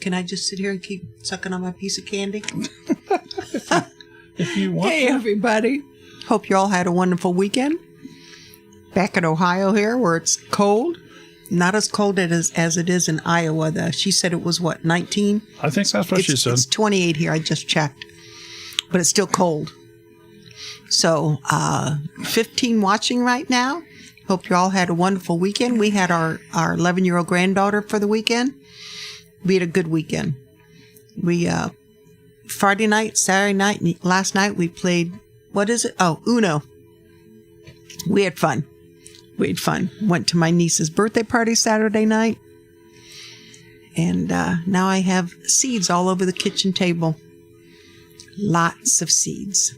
Can I just sit here and keep sucking on my piece of candy? If you want. Hey, everybody. Hope you all had a wonderful weekend. Back in Ohio here, where it's cold. Not as cold as it is in Iowa. She said it was, 19? I think that's what she said. It's 28 here. I just checked. But it's still cold. So, 15 watching right now. Hope you all had a wonderful weekend. We had our 11-year-old granddaughter for the weekend. We had a good weekend. We, Friday night, Saturday night, and last night we played, what is it? Oh, Uno. We had fun. Went to my niece's birthday party Saturday night. And now I have seeds all over the kitchen table. Lots of seeds.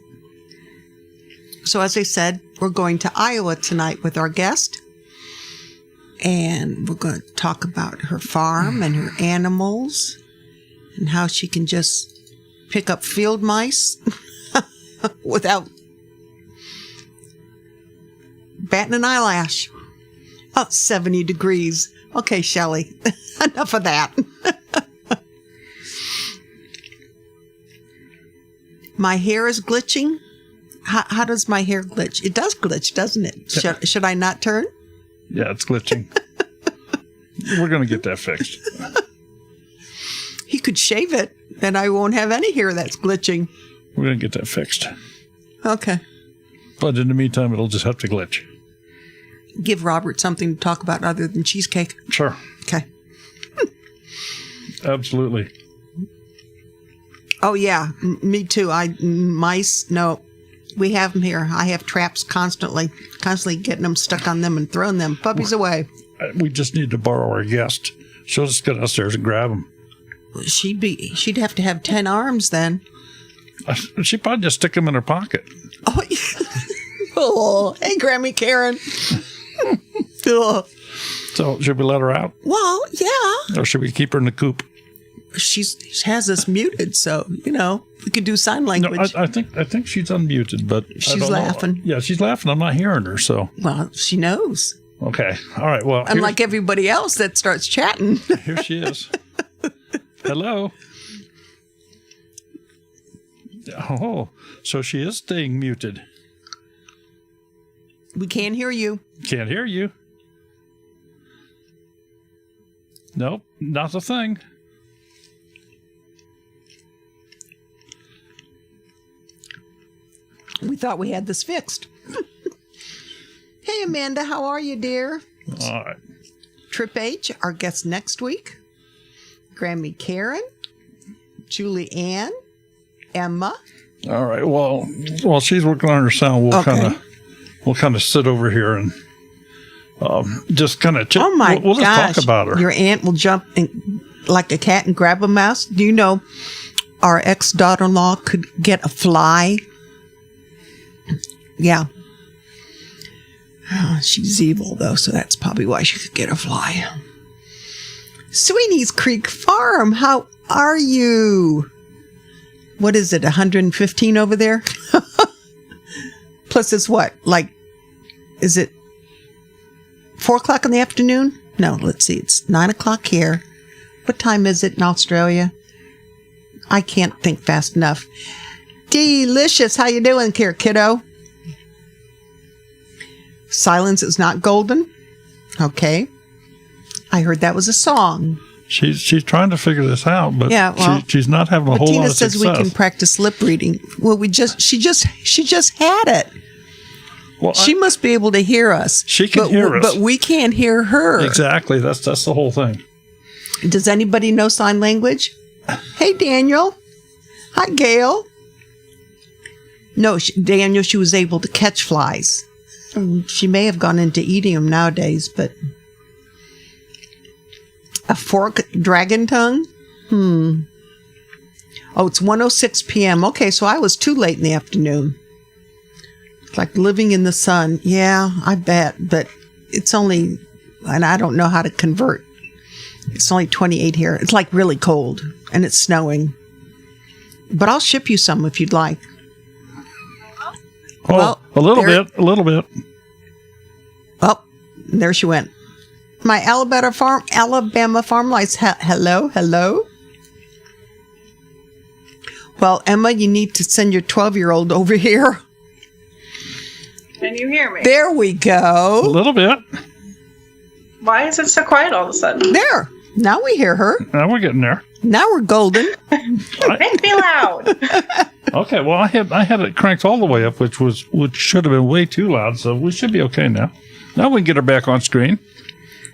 So as I said, we're going to Iowa tonight with our guest. And we're going to talk about her farm and her animals and how she can just pick up field mice without batting an eyelash. Oh, 70 degrees. Okay, Shelley, enough of that. My hair is glitching. How does my hair glitch? It does glitch, doesn't it? Should I not turn? Yeah, it's glitching. We're going to get that fixed. He could shave it, then I won't have any hair that's glitching. We're going to get that fixed. Okay. But in the meantime, it'll just have to glitch. Give Robert something to talk about other than cheesecake. Sure. Okay. Absolutely. Oh, yeah. Me too. Mice, no. We have them here. I have traps constantly getting them stuck on them and throwing them puppies away. We just need to borrow our guest. She'll just get upstairs and grab them. She'd have to have 10 arms then. She'd probably just stick them in her pocket. Oh, oh, hey, Grammy Karen. Oh. So should we let her out? Well, yeah. Or should we keep her in the coop? She has us muted, so, we could do sign language. No, I think she's unmuted, but she's laughing. Yeah, she's laughing. I'm not hearing her, so. Well, she knows. Okay. All right. Well, unlike everybody else that starts chatting. Here she is. Hello. Oh, so she is staying muted. We can't hear you. Can't hear you. Nope, not a thing. We thought we had this fixed. Hey, Amanda, how are you, dear? All right. Trip H, our guest next week. Grammy Karen, Julie Ann, Emma. All right. Well, while she's working on her sound, we'll kind of sit over here and just kind of oh my we'll just gosh. talk about her. Your aunt will jump like a cat and grab a mouse. Do you know our ex-daughter-in-law could get a fly? Yeah. She's evil, though, so that's probably why she could get a fly. Sweeney's Creek Farm, how are you? What is it, 115 over there? Plus it's what? Is it 4 o'clock in the afternoon? No, let's see. It's 9 o'clock here. What time is it in Australia? I can't think fast enough. Delicious. How you doing, kiddo? Silence is not golden. Okay. I heard that was a song. She's trying to figure this out, but yeah, well, she's not having a whole Tina lot of success. says we can practice lip reading. Well, she just had it. Well, she must be able to hear us. She can hear us, but we can't hear her. Exactly. That's the whole thing. Does anybody know sign language? Hey, Daniel. Hi, Gail. No, Daniel. She was able to catch flies. She may have gone into eating them nowadays, but a fork dragon tongue? Oh, it's 1:06 p.m. Okay, so I was too late in the afternoon. It's like living in the sun. Yeah, I bet, but it's only, and I don't know how to convert. It's only 28 here. It's like really cold, and it's snowing. But I'll ship you some if you'd like. Oh, well, a little bit. Oh, there she went. My Alabama farm lights. Hello. Well, Emma, you need to send your 12-year-old over here. Can you hear me? There we A go. little bit. Why is it so quiet all of a sudden? There. Now we hear her. Now we're getting there. Now we're golden. Make me loud. Okay, well, I had it cranked all the way up, which should have been way too loud, so we should be okay now. Now we can get her back on screen.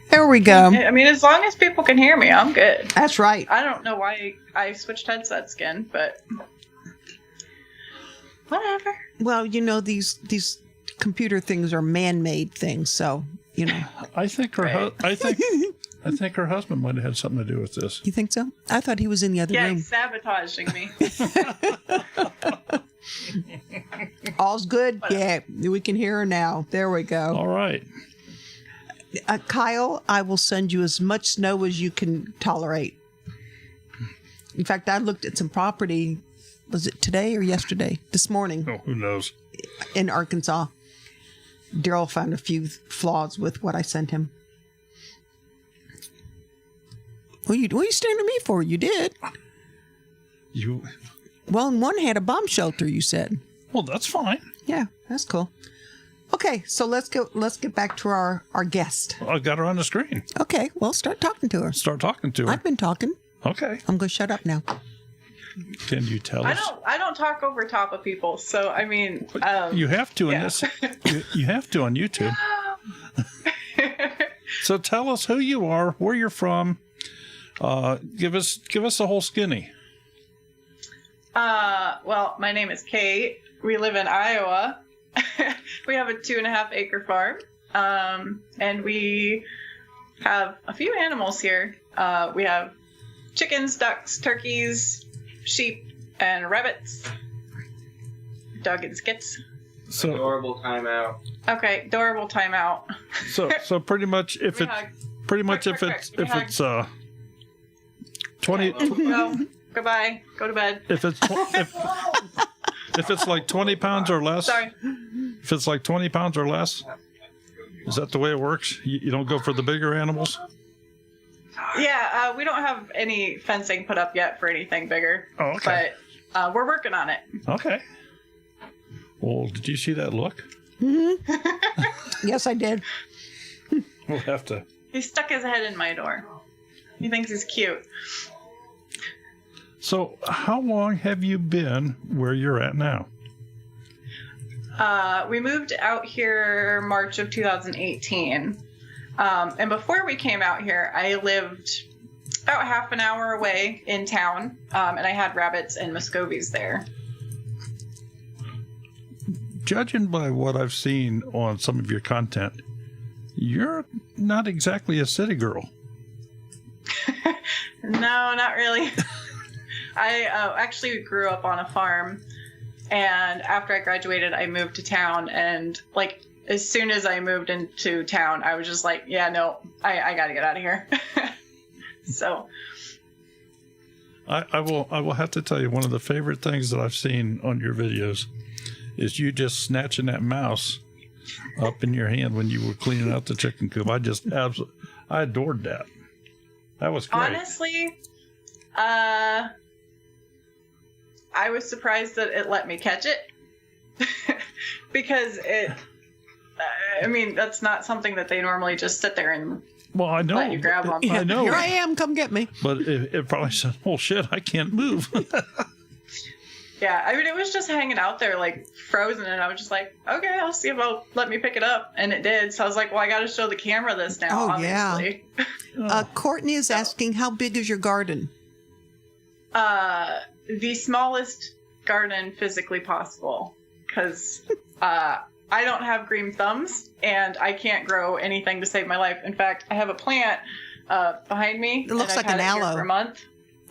There we go. I mean, as long as people can hear me, I'm good. That's right. I don't know why I switched headsets again, but whatever. Well, these computer things are man-made things, so I think her Right. I think her husband might have had something to do with this. You think so? I thought he was in the other Yeah, room. he's sabotaging me. All's good. Yeah, we can hear her now. There we go. All right. Kyle, I will send you as much snow as you can tolerate. In fact, I looked at some property. Was it today or yesterday? This morning Oh, who knows? in Arkansas. Daryl found a few flaws with what I sent him. What are you staring at me for? You did. Well, and one had a bomb shelter, you said. Well, that's fine. Yeah, that's cool. Okay, so let's get back to our guest. I got her on the screen. Okay, well, start talking to her. Start talking to her. I've been talking. Okay. I'm going to shut up now. Can you tell us? I don't talk over top of people, so I mean, You have to in yeah. this. You have to on YouTube. So tell us who you are, where you're from. Give us the whole skinny. Well, my name is Kate. We live in Iowa. We have a 2.5 acre farm. And we have a few animals here. We have chickens, ducks, turkeys, sheep, and rabbits. Dog and skits. So Adorable timeout. Okay, adorable timeout. so pretty much if Give it me a hug. pretty much Quick, if quick, it's quick. if it's 20 Go. Goodbye. Go to bed. if it's if it's like 20 pounds or less. Sorry. If it's like 20 pounds or less, is that the way it works? You don't go for the bigger animals? Yeah, we don't have any fencing put up yet for anything bigger. Oh, okay. But we're working on it. Okay. Well, did you see that look? Yes, I did. We'll have to. He stuck his head in my door. He thinks he's cute. So, how long have you been where you're at now? We moved out here March of 2018. And before we came out here, I lived about half an hour away in town. And I had rabbits and Muscovies there. Judging by what I've seen on some of your content, you're not exactly a city girl. No, not really. I actually grew up on a farm. And after I graduated, I moved to town. And like, as soon as I moved into town, I was just like, yeah, no, I got to get out of here. So I will have to tell you, one of the favorite things that I've seen on your videos is you just snatching that mouse up in your hand when you were cleaning out the chicken coop. I adored that. That was great. honestly, I was surprised that it let me catch it because I mean, that's not something that they normally just sit there and Well, I know. let you grab on. I know. Here I am. Come get me. But it probably said, "Oh shit, I can't move." Yeah, I mean, it was just hanging out there like frozen, and I was just like, okay, I'll see if it'll let me pick it up, and it did. So I was like, well, I got to show the camera this now. Oh, yeah. Obviously. Courtney is asking, how big is your garden? The smallest garden physically possible, because I don't have green thumbs, and I can't grow anything to save my life. In fact, I have a plant behind me. It looks and like I've an had it here aloe. for a month,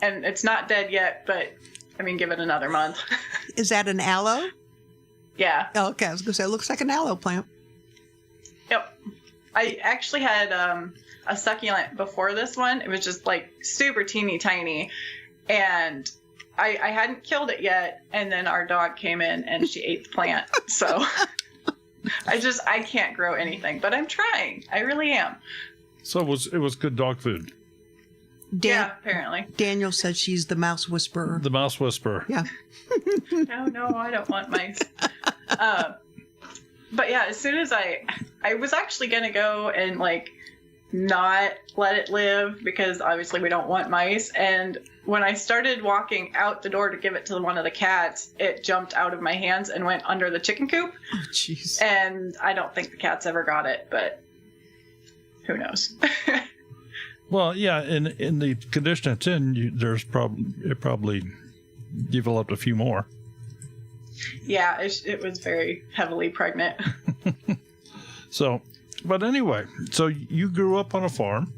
and it's not dead yet, but I mean, give it another month. Is that an aloe? Yeah. Oh, okay, I was going to say, it looks like an aloe plant. Yep. I actually had a succulent before this one. It was just like super teeny tiny, and I hadn't killed it yet. And then our dog came in and she ate the plant. So I can't grow anything, but I'm trying. I really am. So it was good dog food. Yeah, apparently. Daniel said she's the mouse whisperer. The mouse whisperer. Yeah. No, I don't want mice. But yeah, as soon as I was actually gonna go and like not let it live because obviously we don't want mice. And when I started walking out the door to give it to one of the cats, it jumped out of my hands and went under the chicken coop. Oh, jeez. And I don't think the cats ever got it, but who knows? Well, yeah, in the condition it's in, it probably developed a few more. Yeah, it was very heavily pregnant. So, but anyway, so you grew up on a farm,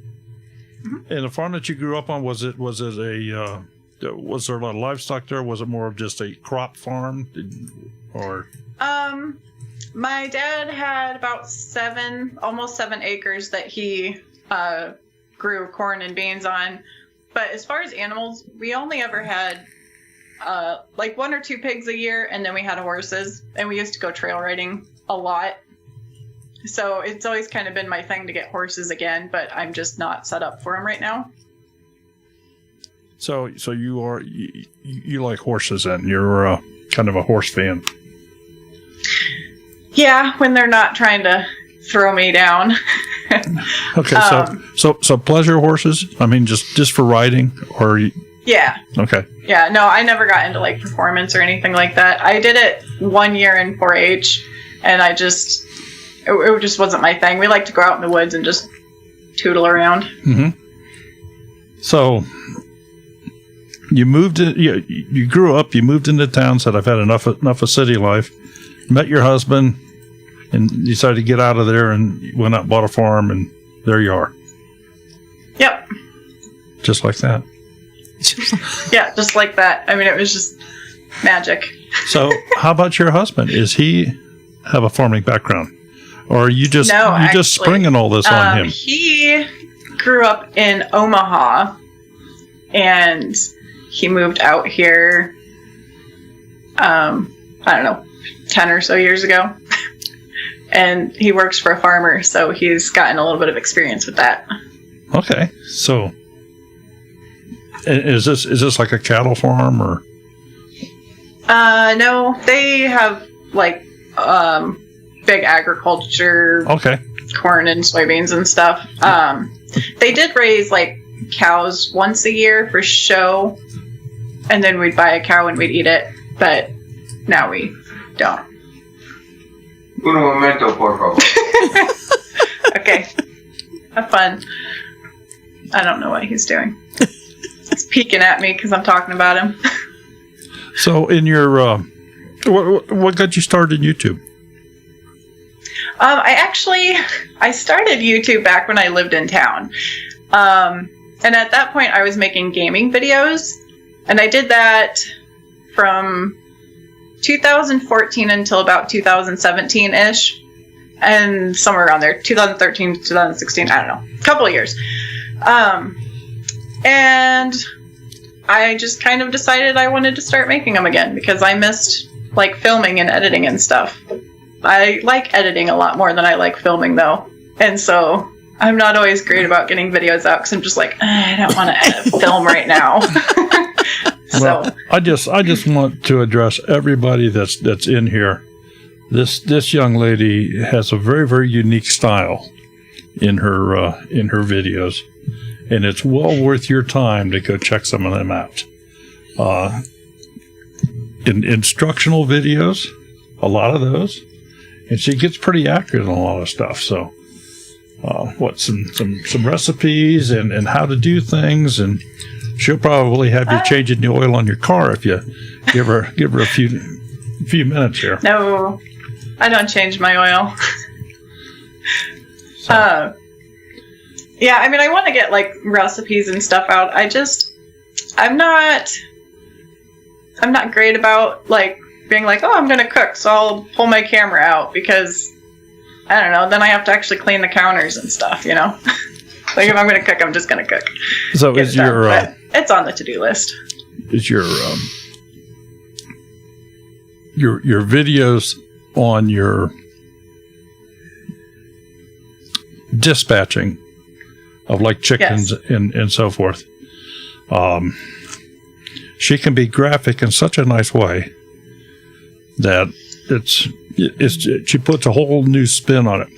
and the farm that you grew up on, was there a lot of livestock there? Was it more of just a crop farm, or? My dad had about almost 7 acres that he grew corn and beans on. But as far as animals, we only ever had like 1 or 2 pigs a year, and then we had horses, and we used to go trail riding a lot. So it's always kind of been my thing to get horses again, but I'm just not set up for them right now. So you like horses, and you're kind of a horse fan. Yeah, when they're not trying to throw me down. Okay, so pleasure horses. I mean, just for riding, or yeah. Okay. Yeah, no, I never got into like performance or anything like that. I did it 1 year in 4-H, and it just wasn't my thing. We like to go out in the woods and just tootle around. Mm-hmm. So you moved in. You grew up. You moved into town. Said, "I've had enough of city life." Met your husband, and decided to get out of there, and went out and bought a farm, and there you are. Yep. Just like that. Yeah, just like that. I mean, it was just magic. So, how about your husband? Is he have a farming background, or are you just just springing all this on him? He grew up in Omaha, and he moved out here. I don't know, 10 or so years ago, and he works for a farmer, so he's gotten a little bit of experience with that. Okay, so is this like a cattle farm, or? No, they have like big agriculture. Okay. Corn and soybeans and stuff. They did raise like cows once a year for show, and then we'd buy a cow and we'd eat it, but now we don't. Un momento, por favor. Okay. Have fun. I don't know what he's doing. He's peeking at me because I'm talking about him. So, in your what got you started in YouTube? I started YouTube back when I lived in town. And at that point I was making gaming videos, and I did that from 2014 until about 2017-ish, and somewhere around there, 2013 to 2016, I don't know, a couple of years. And I just kind of decided I wanted to start making them again because I missed like filming and editing and stuff. I like editing a lot more than I like filming, though, and so I'm not always great about getting videos out because I'm just like, I don't want to edit film right now. Well, so I just want to address everybody that's in here. This young lady has a very, very unique style in her videos, and it's well worth your time to go check some of them out. In instructional videos, a lot of those. And she gets pretty accurate on a lot of stuff. So, some recipes and how to do things, and she'll probably have you changing the oil on your car if you give her a few minutes here. No, I don't change my oil. So. Yeah, I mean, I want to get like recipes and stuff out. I'm not great about like being like, oh, I'm going to cook, so I'll pull my camera out because, I don't know, then I have to actually clean the counters and stuff, you know? Like, if I'm going to cook, I'm just going to cook. So is your... it's on the to-do list. Is your videos on your dispatching of, like, chickens and so forth, she can be graphic in such a nice way that she puts a whole new spin on it.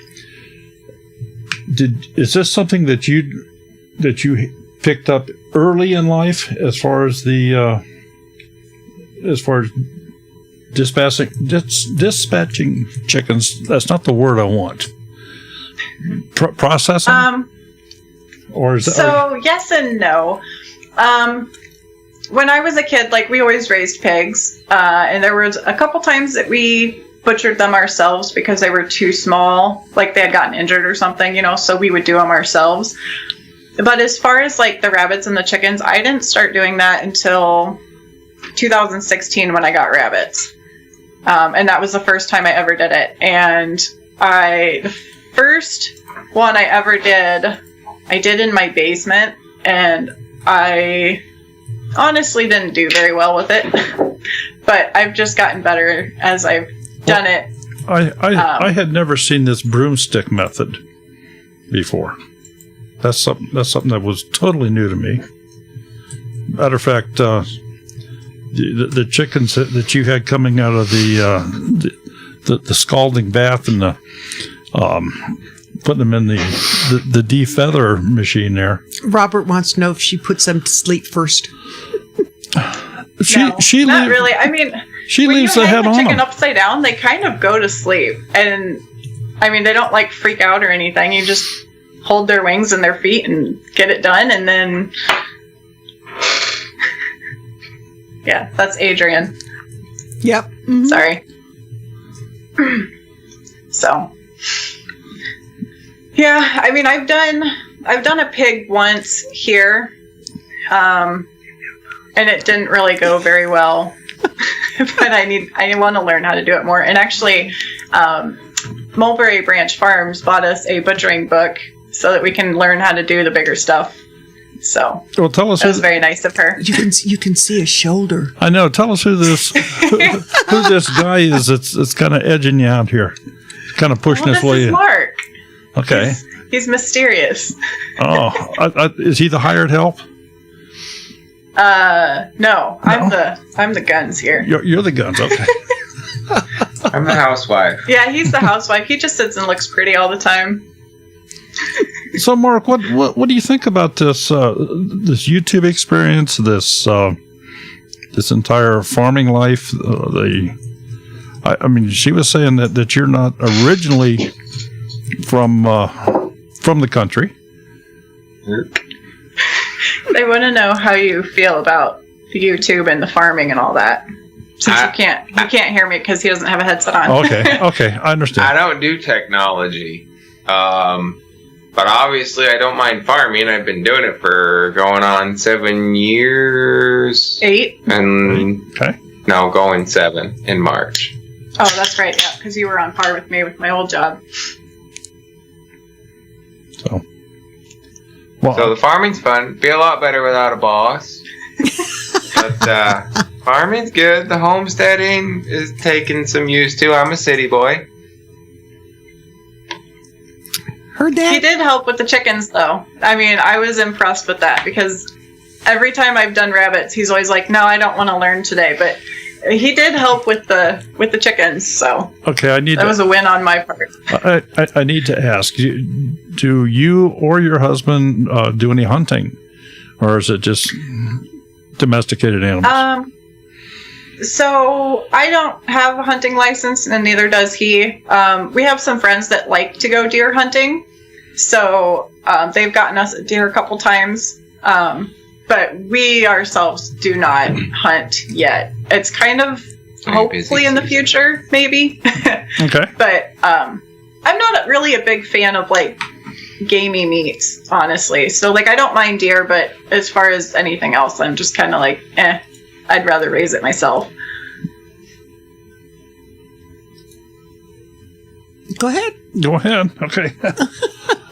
Is this something that you picked up early in life as far as dispatching chickens? That's not the word I want. Processing? Or is yes and no. When I was a kid, like, we always raised pigs, and there was a couple times that we butchered them ourselves because they were too small, like they had gotten injured or something, so we would do them ourselves. But as far as like the rabbits and the chickens, I didn't start doing that until 2016 when I got rabbits. And that was the first time I ever did it. And the first one I ever did, I did in my basement, and I honestly didn't do very well with it. But I've just gotten better as I've done it. I had never seen this broomstick method before. That's something that was totally new to me. Matter of fact, the chickens that you had coming out of the scalding bath and the putting them in the defeather machine there. Robert wants to know if she puts them to sleep first. She not really. I mean, she when leaves you the head hang the on chicken them. upside down, they kind of go to sleep, and I mean, they don't like freak out or anything. You just hold their wings and their feet and get it done, and then yeah, that's Adrian. Yep. Mm-hmm. Sorry. So yeah, I mean, I've done a pig once here, and it didn't really go very well. But I want to learn how to do it more. And actually, Mulberry Branch Farms bought us a butchering book so that we can learn how to do the bigger stuff. So well, tell us. That was very nice of her. You can see a shoulder. I know. Tell us who this guy is. It's kind of edging you out here, kind of pushing his way This is in. Mark. Okay. He's mysterious. Oh, is he the hired help? No. I'm the guns here. You're the guns. Okay. I'm the housewife. Yeah, he's the housewife. He just sits and looks pretty all the time. So, Mark, what do you think about this this YouTube experience? This entire farming life. I mean, she was saying that you're not originally from the country. They want to know how you feel about the YouTube and the farming and all that. Since you can't hear me because he doesn't have a headset on. Okay, I understand. I don't do technology, but obviously I don't mind farming. I've been doing it for going on 7 years. 8. And okay. No, going 7 in March. Oh, that's right. Yeah, because you were on par with me with my old job. So the farming's fun. Feel a lot better without a boss. But farming's good. The homesteading is taking some use too. I'm a city boy. Heard that? He did help with the chickens, though. I mean, I was impressed with that because every time I've done rabbits, he's always like, "No, I don't want to learn today." But he did help with the chickens, so okay. That was a win on my part. I need to ask: do you or your husband do any hunting, or is it just domesticated animals? So I don't have a hunting license, and neither does he. We have some friends that like to go deer hunting, so they've gotten us a deer a couple times. But we ourselves do not hunt yet. It's kind of hopefully in the future, maybe. Okay. But I'm not really a big fan of like gamey meats, honestly. So like I don't mind deer, but as far as anything else, I'm just kind of like, I'd rather raise it myself. Go ahead. Okay.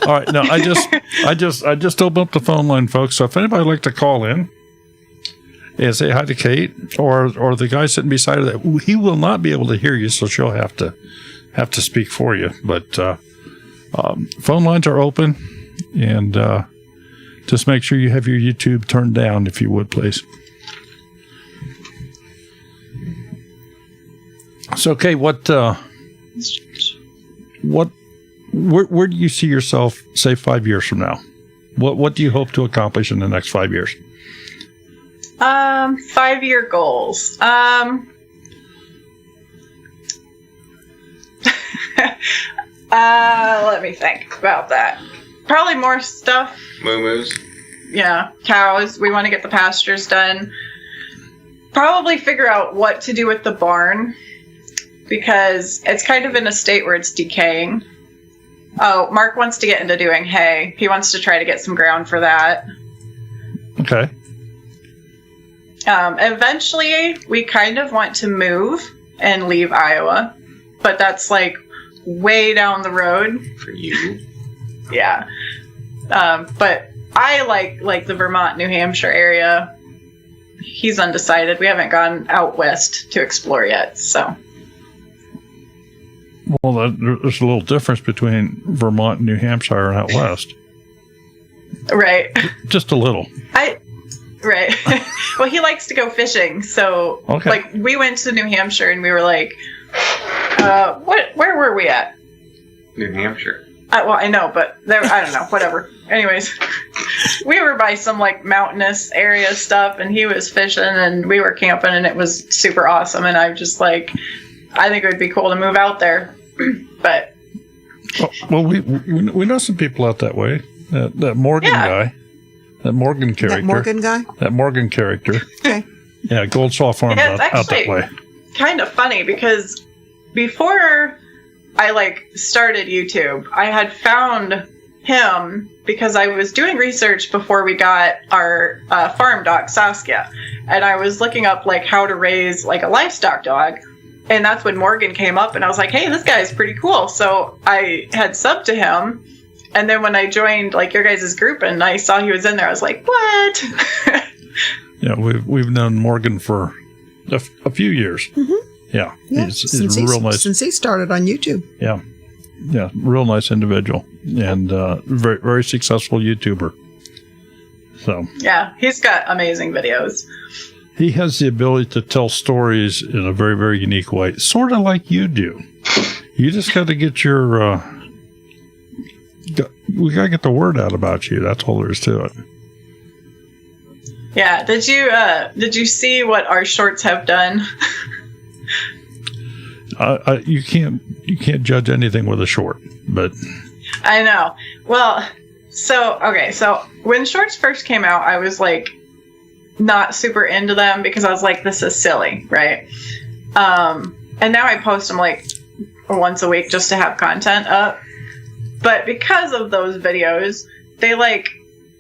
All right. No, I just opened up the phone line, folks. So if anybody would like to call in and say hi to Kate or the guy sitting beside her, that he will not be able to hear you, so she'll have to speak for you. But phone lines are open, and Just make sure you have your YouTube turned down, if you would, please. So, okay, where do you see yourself, say, 5 years from now? What do you hope to accomplish in the next 5 years? 5-year goals. Let me think about that. Probably more stuff. Moo-moos. Yeah, cows. We want to get the pastures done. Probably figure out what to do with the barn, because it's kind of in a state where it's decaying. Oh, Mark wants to get into doing hay. He wants to try to get some ground for that. Okay. Eventually, we kind of want to move and leave Iowa, but that's like way down the road. For you. Yeah. But I like the Vermont, New Hampshire area. He's undecided. We haven't gone out west to explore yet, so. Well, there's a little difference between Vermont and New Hampshire and out west. Right. Just a little. Right. Well, he likes to go fishing, so okay. Like we went to New Hampshire and we were like, where were we at? New Hampshire. Well, I know, but there, I don't know, whatever. Anyways, we were by some like mountainous area stuff, and he was fishing, and we were camping, and it was super awesome. And I'm just like, I think it would be cool to move out there, but. Well, we know some people out that way. That Morgan guy, that Morgan character. That Morgan guy. That Morgan character. Okay. Yeah, Gold Saw Farms out that way. Kind of funny because before I started YouTube, I had found him because I was doing research before we got our farm dog Saskia, and I was looking up how to raise a livestock dog, and that's when Morgan came up, and I was like, hey, this guy's pretty cool. So I had subbed to him, and then when I joined your guys' group and I saw he was in there, I was like, what? Yeah, we've known Morgan for a few years. Mm-hmm. Yeah, he's real nice. Since he started on YouTube. Yeah, real nice individual and very, very successful YouTuber. So yeah, he's got amazing videos. He has the ability to tell stories in a very, very unique way, sort of like you do. You just got to get your. We got to get the word out about you. That's all there is to it. Yeah. Did you see what our shorts have done? You can't judge anything with a short, but I know. Well, so when shorts first came out, I was not super into them because I was like, this is silly, right? And now I post them once a week just to have content up. But because of those videos, they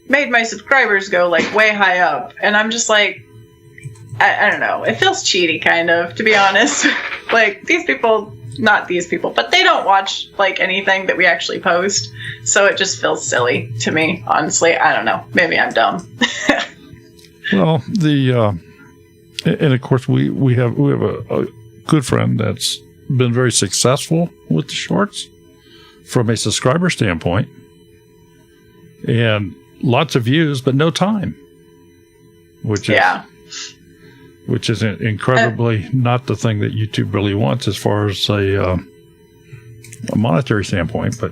made my subscribers go way high up, and I'm just I don't know. It feels cheaty, kind of, to be honest. These people, not these people, but they don't watch anything that we actually post, so it just feels silly to me. Honestly, I don't know. Maybe I'm dumb. Well, and of course we have a good friend that's been very successful with the shorts from a subscriber standpoint, and lots of views, but no time, which is incredibly not the thing that YouTube really wants as far as a monetary standpoint. But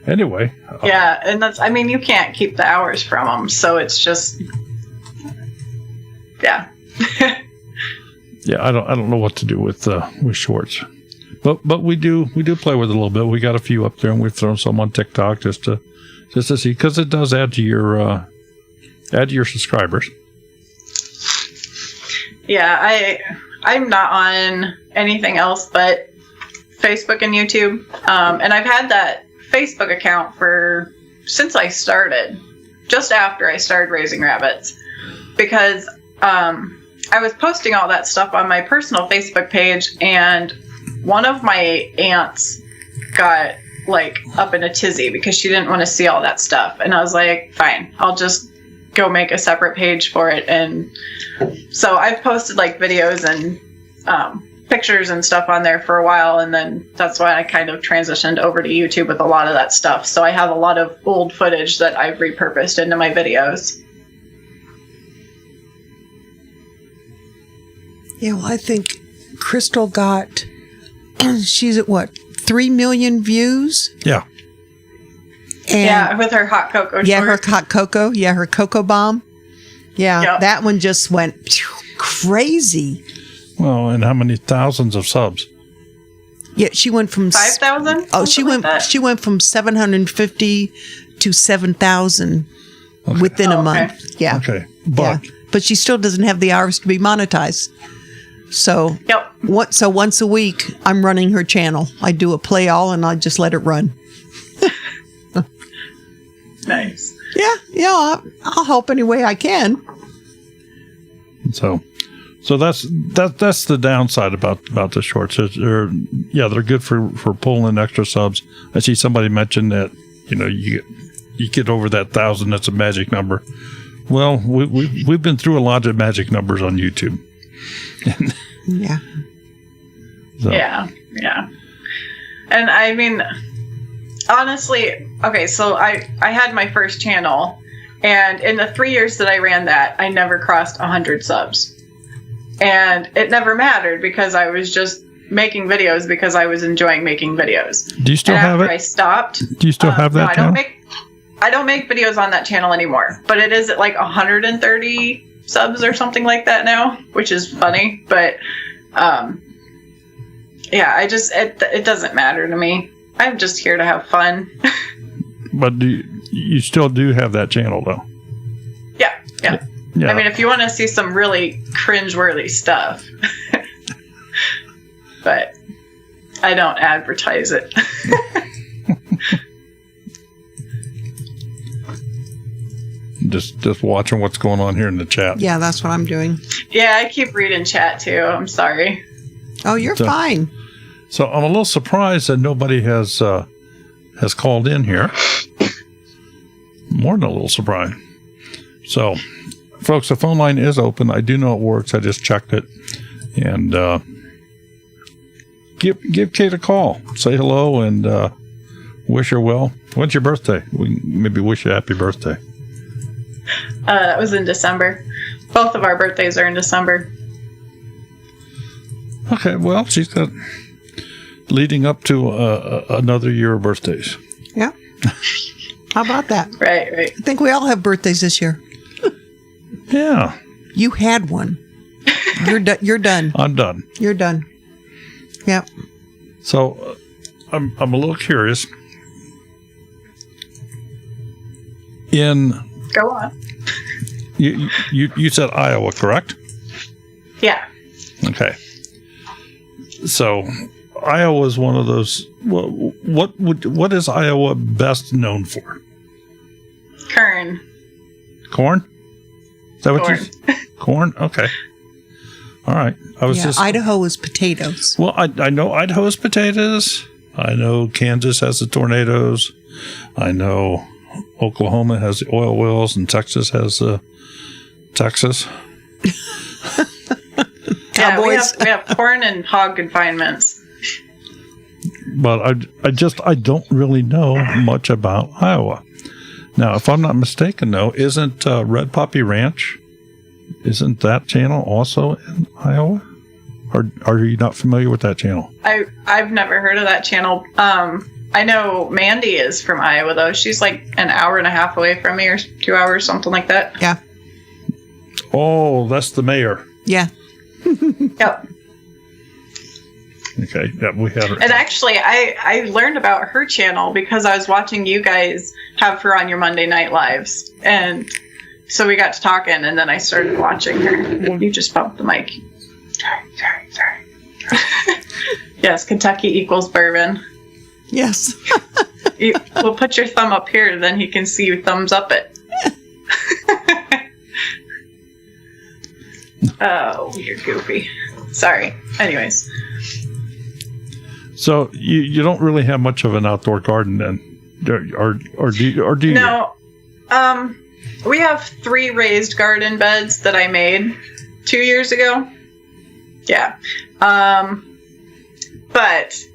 anyway, yeah, and you can't keep the hours from them, so it's just yeah. Yeah, I don't know what to do with shorts, but we do play with it a little bit. We got a few up there, and we've thrown some on TikTok just to see, because it does add to your subscribers. Yeah, I'm not on anything else but Facebook and YouTube, and I've had that Facebook account since I started, just after I started raising rabbits, because I was posting all that stuff on my personal Facebook page, and one of my aunts got up in a tizzy because she didn't want to see all that stuff, and I was like, fine, I'll just go make a separate page for it. And so I've posted videos and pictures and stuff on there for a while, and then that's why I kind of transitioned over to YouTube with a lot of that stuff. So I have a lot of old footage that I've repurposed into my videos. Yeah, well, I think Crystal got, she's at what, 3 million views? Yeah. And Yeah, with her hot cocoa yeah, short. her hot cocoa. Yeah, her cocoa bomb. Yeah, Yep. that one just went crazy. Well, and how many thousands of subs? Yeah, she went from 5,000? Oh, she went from 750 to 7,000 within a okay. month. Yeah. Okay. But But she still doesn't have the hours to be monetized. So Yep. once a week, I'm running her channel. I do a play all and I just let it run. Nice. Yeah, I'll help any way I can. so that's the downside about the shorts. They're good for pulling in extra subs. I see somebody mentioned that, you get over that 1,000, that's a magic number. Well, we've been through a lot of magic numbers on YouTube. Yeah. So. Yeah. And I mean, honestly, okay, so I had my first channel, and in the 3 years that I ran that, I never crossed 100 subs. And it never mattered because I was just making videos because I was enjoying making videos. Do you still and have after it? I stopped. Do you still have that no, channel? I don't make videos on that channel anymore, but it is at like 130 subs or something like that now, which is funny. But yeah, it doesn't matter to me. I'm just here to have fun. But you still do have that channel though? Yeah. Yeah. I mean, if you want to see some really cringeworthy stuff, but I don't advertise it. Just watching what's going on here in the chat. Yeah, that's what I'm doing. Yeah, I keep reading chat too. I'm sorry. Oh, you're fine. So I'm a little surprised that nobody has called in here. More than a little surprised. So, folks, the phone line is open. I do know it works. I just checked it. And give Kate a call. Say hello and wish her well. When's your birthday? We can maybe wish you a happy birthday. That was in December. Both of our birthdays are in December. Okay, well, she's got leading up to another year of birthdays. Yeah. How about that? Right. I think we all have birthdays this year. Yeah. You had one. You're done. I'm done. You're done. Yep. So I'm a little curious. Go on. You said Iowa, correct? Yeah. Okay. So Iowa is one of those. What is Iowa best known for? Kern. Corn? Is that what Corn. you? Corn? Okay. All right. Idaho is potatoes. Well, I know Idaho is potatoes. I know Kansas has the tornadoes. I know Oklahoma has the oil wells, and Texas has the Texas. Yeah, Cowboys. we have corn and hog confinements. But I don't really know much about Iowa. Now, if I'm not mistaken, though, isn't Red Poppy Ranch, isn't that channel also in Iowa? Or are you not familiar with that channel? I've never heard of that channel. I know Mandy is from Iowa, though. She's like an hour and a half away from me, or 2 hours, something like that. Yeah. Oh, that's the mayor. Yeah. Yep. Okay, yeah, we had her. And actually, I learned about her channel because I was watching you guys have her on your Monday Night Lives. And so we got to talking, and then I started watching her. You just bumped the mic. Sorry. Yes, Kentucky equals bourbon. Yes. We'll put your thumb up here, then he can see you thumbs up it. Oh, you're goofy. Sorry. Anyways. So you don't really have much of an outdoor garden then, or do you? No. We have 3 raised garden beds that I made 2 years ago. Yeah. But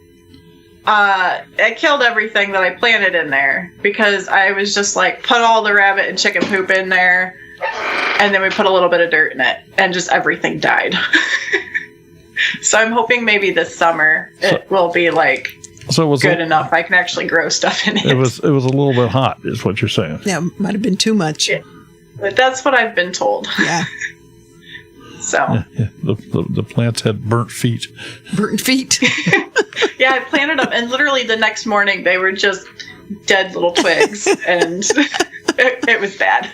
I killed everything that I planted in there because I was just like, put all the rabbit and chicken poop in there, and then we put a little bit of dirt in it, and just everything died. So I'm hoping maybe this summer it will be like good enough. I can actually grow stuff in it. It was a little bit hot, is what you're saying. Yeah, might have been too much. Yeah. But that's what I've been told. Yeah. So. Yeah. The plants had burnt feet. Burnt feet. Yeah, I planted them, and literally the next morning they were just dead little twigs, and it was bad.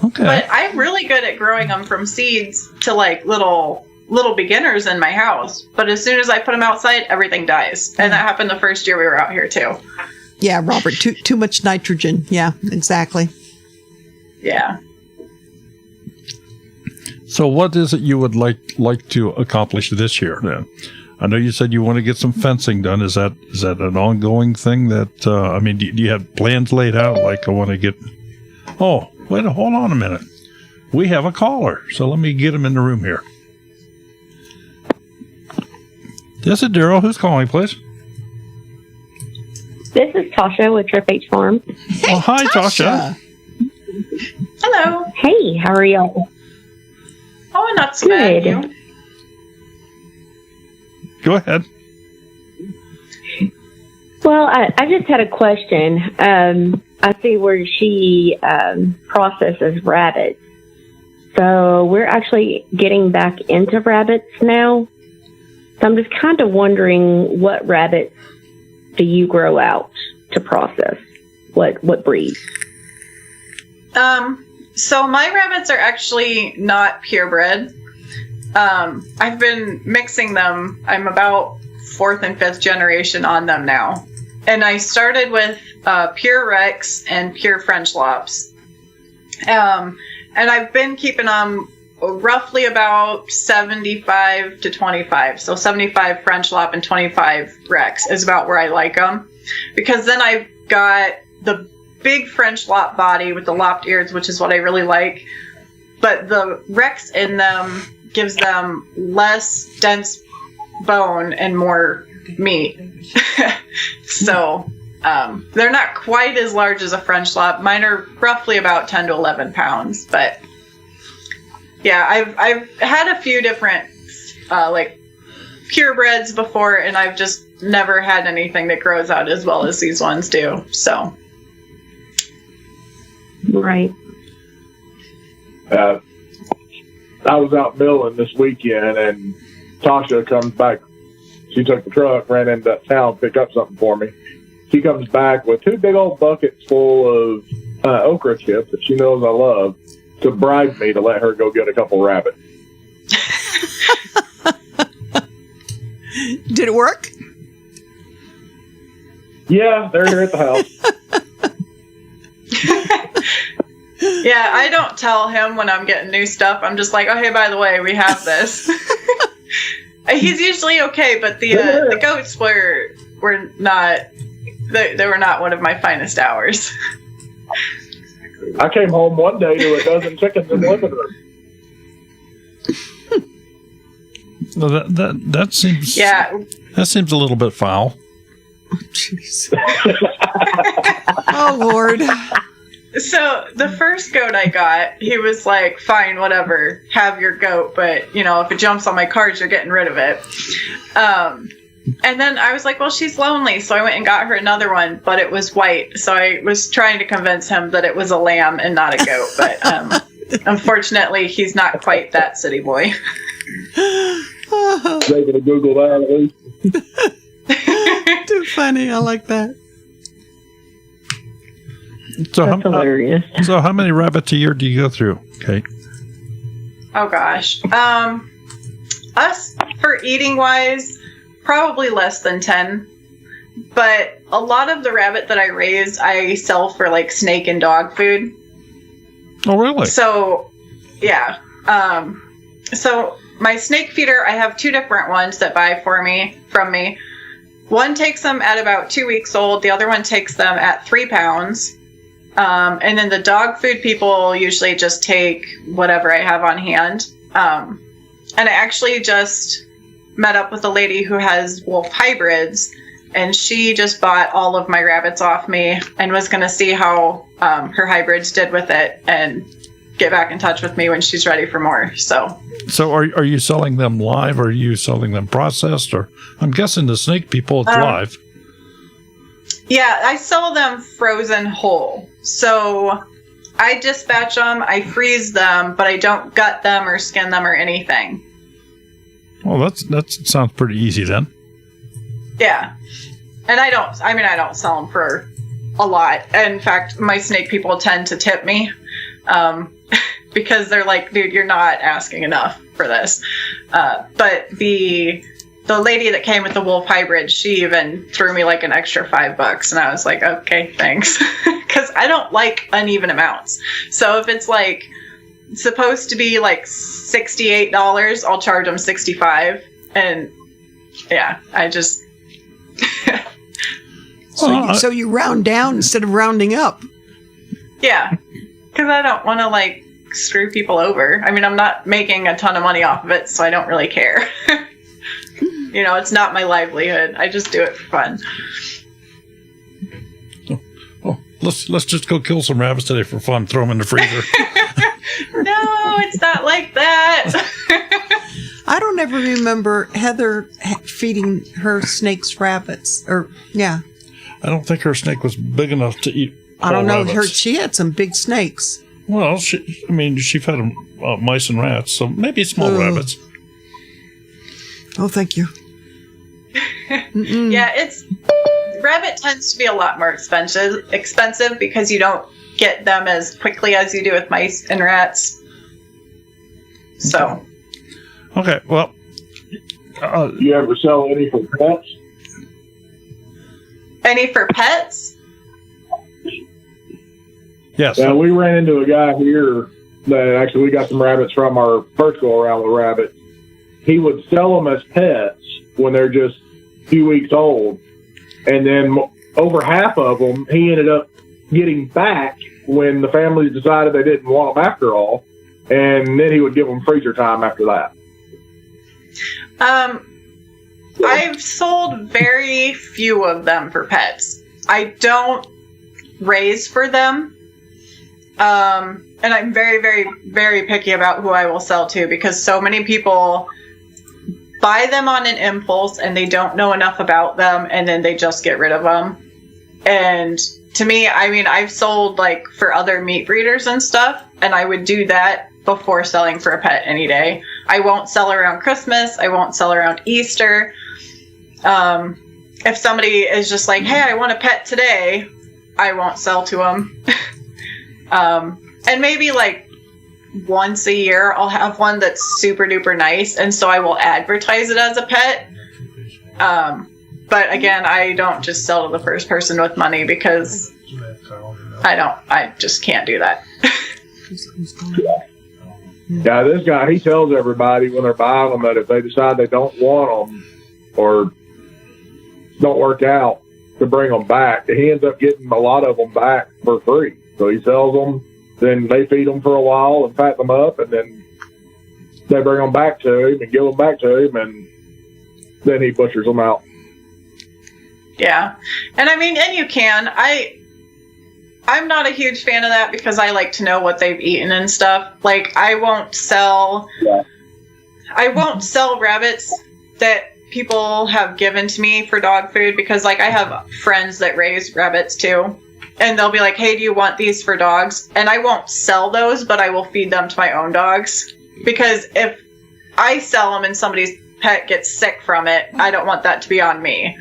Okay. But I'm really good at growing them from seeds to like little beginners in my house. But as soon as I put them outside, everything dies, and that happened the first year we were out here too. Yeah, Robert, too much nitrogen. Yeah, exactly. Yeah. So what is it you would like to accomplish this year then? I know you said you want to get some fencing done. Is that an ongoing thing that, I mean, do you have plans laid out? Like I want to get, hold on a minute. We have a caller. So let me get him in the room here. This is Daryl. Who's calling, please? This is Tasha with Trip H Farm. Well, hi, Tasha. Hello. Hey, how are y'all? Oh, not so bad. You? Go ahead. Well, I just had a question. I see where she processes rabbits. So we're actually getting back into rabbits now. So I'm just kind of wondering, what rabbits do you grow out to process? What breed? So my rabbits are actually not purebred. I've been mixing them. I'm about 4th and 5th generation on them now. And I started with pure Rex and pure French Lops. And I've been keeping them roughly about 75 to 25. So 75 French Lop and 25 Rex is about where I like them. Because then I've got the big French Lop body with the lopped ears, which is what I really like. But the Rex in them gives them less dense bone and more meat. So they're not quite as large as a French Lop. Mine are roughly about 10 to 11 pounds. But yeah, I've had a few different like purebreds before, and I've just never had anything that grows out as well as these ones do. So right. I was out milling this weekend, and Tasha comes back. She took the truck, ran into town, picked up something for me. She comes back with 2 big old buckets full of okra chips that she knows I love, to bribe me to let her go get a couple rabbits. Did it work? Yeah, they're here at the house. Yeah, I don't tell him when I'm getting new stuff. I'm just like, oh, hey, by the way, we have this. He's usually okay, but the goats were not. They were not one of my finest hours. I came home one day to a dozen chickens in the living room. Well, that seems that seems a little bit foul. Jeez. Oh Lord. So the first goat I got, he was like, fine, whatever, have your goat, but, you know, if it jumps on my cards, you're getting rid of it. And then I was like, well, she's lonely, so I went and got her another one, but it was white, so I was trying to convince him that it was a lamb and not a goat, but unfortunately, he's not quite that city boy. They're going to Google that at least. Too funny, I like that. So That's hilarious. So how many rabbits a year do you go through, Kate? Oh gosh. Us for eating wise, probably less than 10. But a lot of the rabbit that I raise, I sell for like snake and dog food. Oh really? So yeah. So my snake feeder, I have 2 different ones that buy from me. One takes them at about 2 weeks old. The other one takes them at 3 pounds. And then the dog food people usually just take whatever I have on hand. And I actually just met up with a lady who has wolf hybrids, and she just bought all of my rabbits off me and was going to see how her hybrids did with it and get back in touch with me when she's ready for more. So are you selling them live, or are you selling them processed? Or I'm guessing the snake people, it's live. Yeah, I sell them frozen whole. So I dispatch them, I freeze them, but I don't gut them or skin them or anything. Well, that sounds pretty easy then. Yeah. And I don't sell them for a lot. In fact, my snake people tend to tip me because they're like, dude, you're not asking enough for this. But the lady that came with the wolf hybrid, she even threw me like an extra $5, and I was like, okay, thanks. Because I don't like uneven amounts. So if it's like supposed to be like $68, I'll charge them $65. And yeah, I just... So you round down instead of rounding up. Yeah, because I don't want to like screw people over. I mean, I'm not making a ton of money off of it, so I don't really care. You know, it's not my livelihood. I just do it for fun. Oh, let's just go kill some rabbits today for fun. Throw them in the freezer. No, it's not like that. I don't ever remember Heather feeding her snakes rabbits. I don't think her snake was big enough to eat. I don't know. Rabbits. She had some big snakes. Well, she fed them mice and rats, so maybe small rabbits. Oh, thank you. Yeah, rabbit tends to be a lot more expensive because you don't get them as quickly as you do with mice and rats. So. Okay, well. You ever sell any for pets? Any for pets? Yes. Now, we ran into a guy here that actually we got some rabbits from our first go around with rabbits. He would sell them as pets when they're just a few weeks old. And then over half of them, he ended up getting back when the families decided they didn't want them after all. And then he would give them freezer time after that. I've sold very few of them for pets. I don't raise for them. And I'm very, very, very picky about who I will sell to because so many people buy them on an impulse and they don't know enough about them and then they just get rid of them. And to me, I mean, I've sold like for other meat breeders and stuff, and I would do that before selling for a pet any day. I won't sell around Christmas. I won't sell around Easter. If somebody is just like, hey, I want a pet today, I won't sell to them. And maybe like once a year, I'll have one that's super duper nice. And so I will advertise it as a pet. But again, I don't just sell to the first person with money because I just can't do that. Yeah, this guy, he tells everybody when they're buying them that if they decide they don't want them or don't work out, to bring them back. He ends up getting a lot of them back for free. So he sells them, then they feed them for a while and fat them up, and then they bring them back to him and give them back to him, and then he butchers them out. Yeah. And I mean, and you can. I'm not a huge fan of that because I like to know what they've eaten and stuff. Like, I won't sell rabbits that people have given to me for dog food because, like, I have friends that raise rabbits too. And they'll be like, hey, do you want these for dogs? And I won't sell those, but I will feed them to my own dogs. Because if I sell them and somebody's pet gets sick from it, I don't want that to be on me.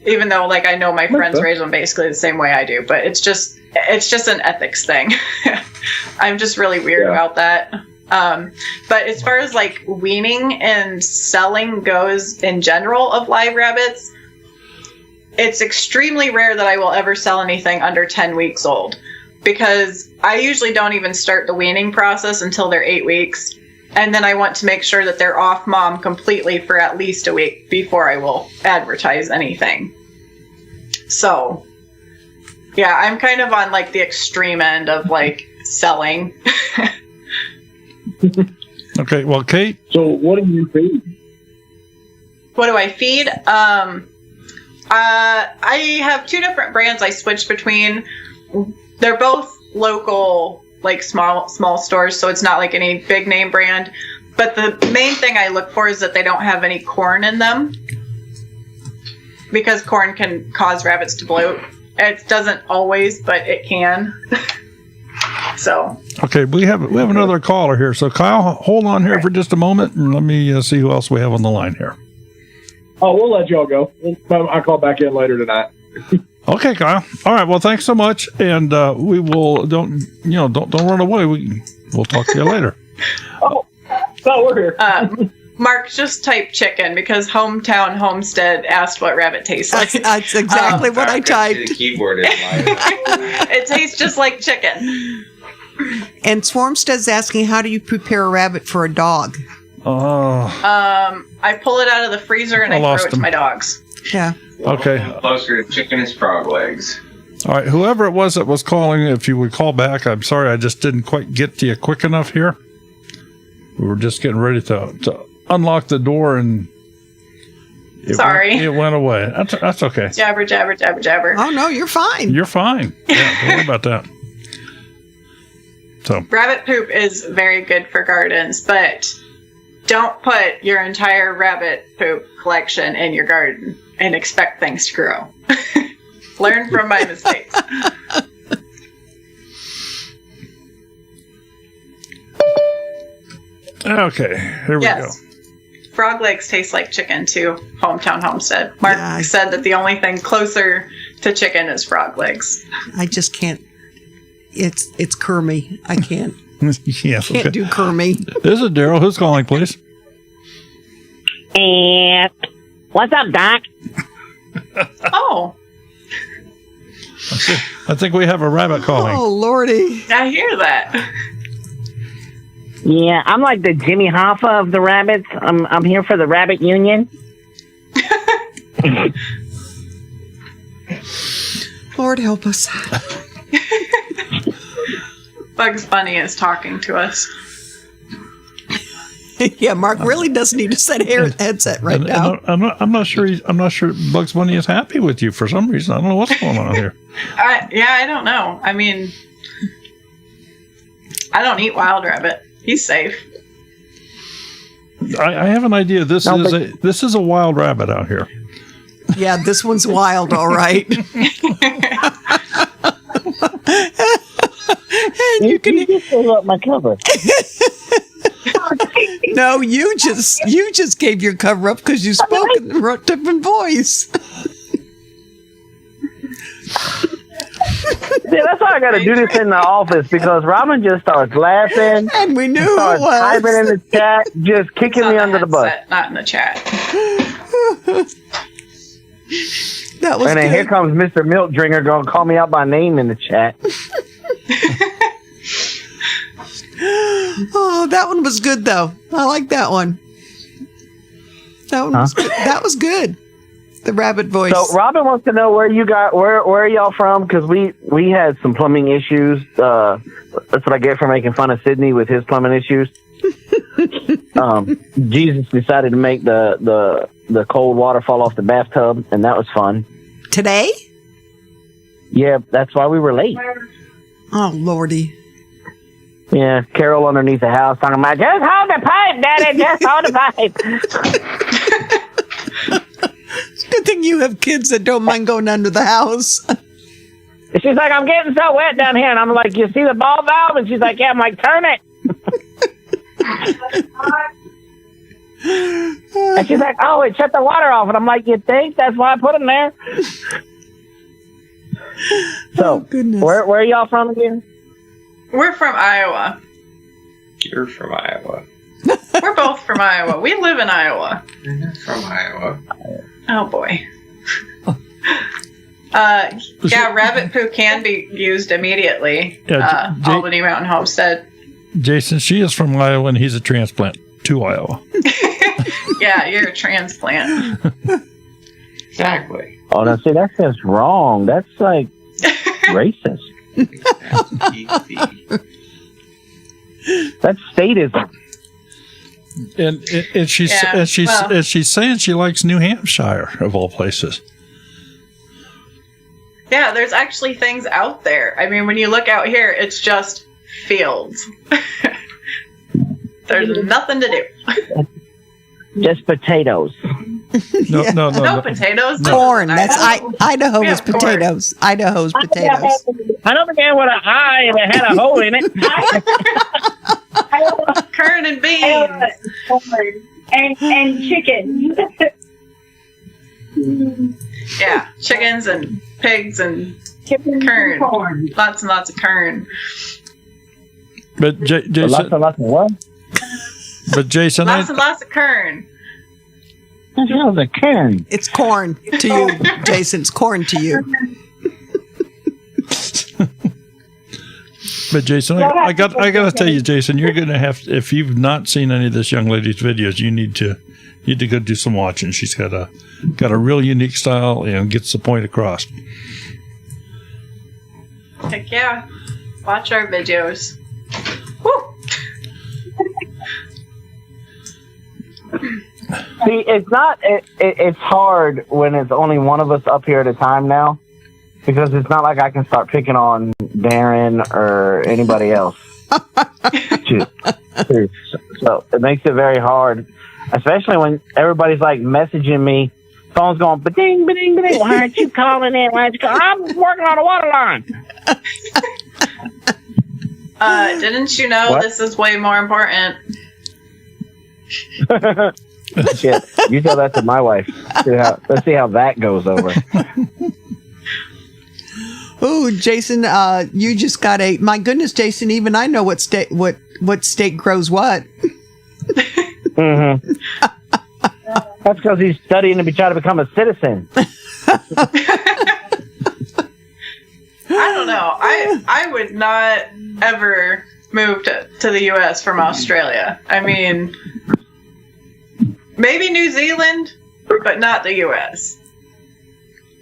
Even though, like, I know my friends raise them basically the same way I do. But it's just an ethics thing. I'm just really weird about that. But as far as, like, weaning and selling goes in general of live rabbits, it's extremely rare that I will ever sell anything under 10 weeks old. Because I usually don't even start the weaning process until they're 8 weeks. And then I want to make sure that they're off mom completely for at least a week before I will advertise anything. So, yeah, I'm kind of on, like, the extreme end of, like, selling. Okay, well, Kate. So what do you feed? What do I feed? I have 2 different brands I switch between. They're both local, like small stores, so it's not like any big name brand. But the main thing I look for is that they don't have any corn in them, because corn can cause rabbits to bloat. It doesn't always, but it can. So. Okay, we have another caller here. So Kyle, hold on here for just a moment, and let me see who else we have on the line here. Oh, we'll let y'all go. I'll call back in later tonight. Okay, Kyle. All right. Well, thanks so much, and we will don't run away. We'll talk to you later. Oh, we're here. Mark, just type chicken, because Hometown Homestead asked what rabbit tastes like. That's exactly what I typed. The keyboard is live. It tastes just like chicken. And Swarmstead's asking, how do you prepare a rabbit for a dog? I pull it out of the freezer and I throw it to my dogs. Yeah. Okay. Closer to chicken is frog legs. All right. Whoever it was that was calling, if you would call back, I'm sorry, I just didn't quite get to you quick enough here. We were just getting ready to unlock the door, and it went away. That's okay. Jabber, jabber, jabber, jabber. Oh, no, you're fine. You're fine. Yeah, don't worry about that. So rabbit poop is very good for gardens, but don't put your entire rabbit poop collection in your garden and expect things to grow. Learn from my mistakes. okay, here we go. Frog legs taste like chicken too. Hometown Homestead. Mark said that the only thing closer to chicken is frog legs. I just can't. It's Kermy. I can't. Yes, Can't do Kermy. This is Daryl. Who's calling, please? And what's up, Doc? Oh. I think we have a rabbit calling. Oh, Lordy. I hear that. Yeah, I'm like the Jimmy Hoffa of the rabbits. I'm here for the Rabbit Union. Lord help us. Bugs Bunny is talking to us. Yeah, Mark really does need to set headset right now. I'm not sure. I'm not sure Bugs Bunny is happy with you for some reason. I don't know what's going on here. I don't know. I mean, I don't eat wild rabbit. He's safe. I have an idea. This is a wild rabbit out here. Yeah, this one's wild, all right. You just fill up my cover. No, you just gave your cover up because you spoke in a different voice. See, that's why I got to do this in the office, because Robin just starts laughing. And we knew starts it was. typing in the chat, just kicking me under the bus. Not in the chat. That was and then good. here comes Mr. Milk Drinker going to call me out by name in the chat. Oh, that one was good though. I like that one. That one was good. That was good. The rabbit voice. So Robin wants to know where are y'all from? Because we had some plumbing issues. That's what I get for making fun of Sydney with his plumbing issues. Jesus decided to make the cold water fall off the bathtub, and that was fun. Today? Yeah, that's why we were late. Oh, Lordy. Yeah, Carol underneath the house talking about, just hold the pipe, Daddy, just hold the pipe. It's a good thing you have kids that don't mind going under the house. She's like, I'm getting so wet down here. And I'm like, you see the ball valve? And she's like, yeah. I'm like, turn it. And she's like, oh, it shut the water off. And I'm like, you think? That's why I put them there. So, goodness. Where are y'all from again? We're from Iowa. You're from Iowa. We're both from Iowa. We live in Iowa. From Iowa. Oh, boy. Yeah, rabbit poo can be used immediately. Yeah, Albany Mountain Homestead. Jason, she is from Iowa, and he's a transplant to Iowa. Yeah, you're a transplant. Exactly. Oh, now see, that's just wrong. That's like racist. That's statism. And she's Yeah, well- and she's saying she likes New Hampshire of all places. Yeah, there's actually things out there. I mean, when you look out here, it's just fields. There's nothing to do. Just potatoes. No, Yeah. no, no, No no. potatoes. Corn. That's Idaho We is have corn. potatoes. Idaho's potatoes. I don't forget what an eye that had a hole in it. Kern and beans. And chicken. Yeah, chickens and pigs and Chicken Kern. corn. Lots and lots of kern. But Jason, Lots of what? but Jason, Lots and lots of kern. What the hell is a Kern? It's corn to you, Jason. It's corn to you. But Jason, I got to tell you, Jason, you're going to have, if you've not seen any of this young lady's videos, you need to go do some watching. She's got a real unique style and gets the point across. Heck yeah. Watch our videos. Woo! See, it's not. It's hard when it's only one of us up here at a time now, because it's not like I can start picking on Darren or anybody else. So it makes it very hard, especially when everybody's like messaging me. Phone's going ba-ding, ba-ding, ba-ding. Why aren't you calling in? Why aren't you calling? I'm working on a water line. Didn't you know What? this is way more important? Shit, you tell that to my wife. Let's see how that goes over. Ooh, Jason, you just got my goodness, Jason, even I know what state grows what. Mm-hmm. That's because he's studying to try to become a citizen. I don't know. I would not ever move to the U.S. from Australia. I mean, maybe New Zealand, but not the U.S.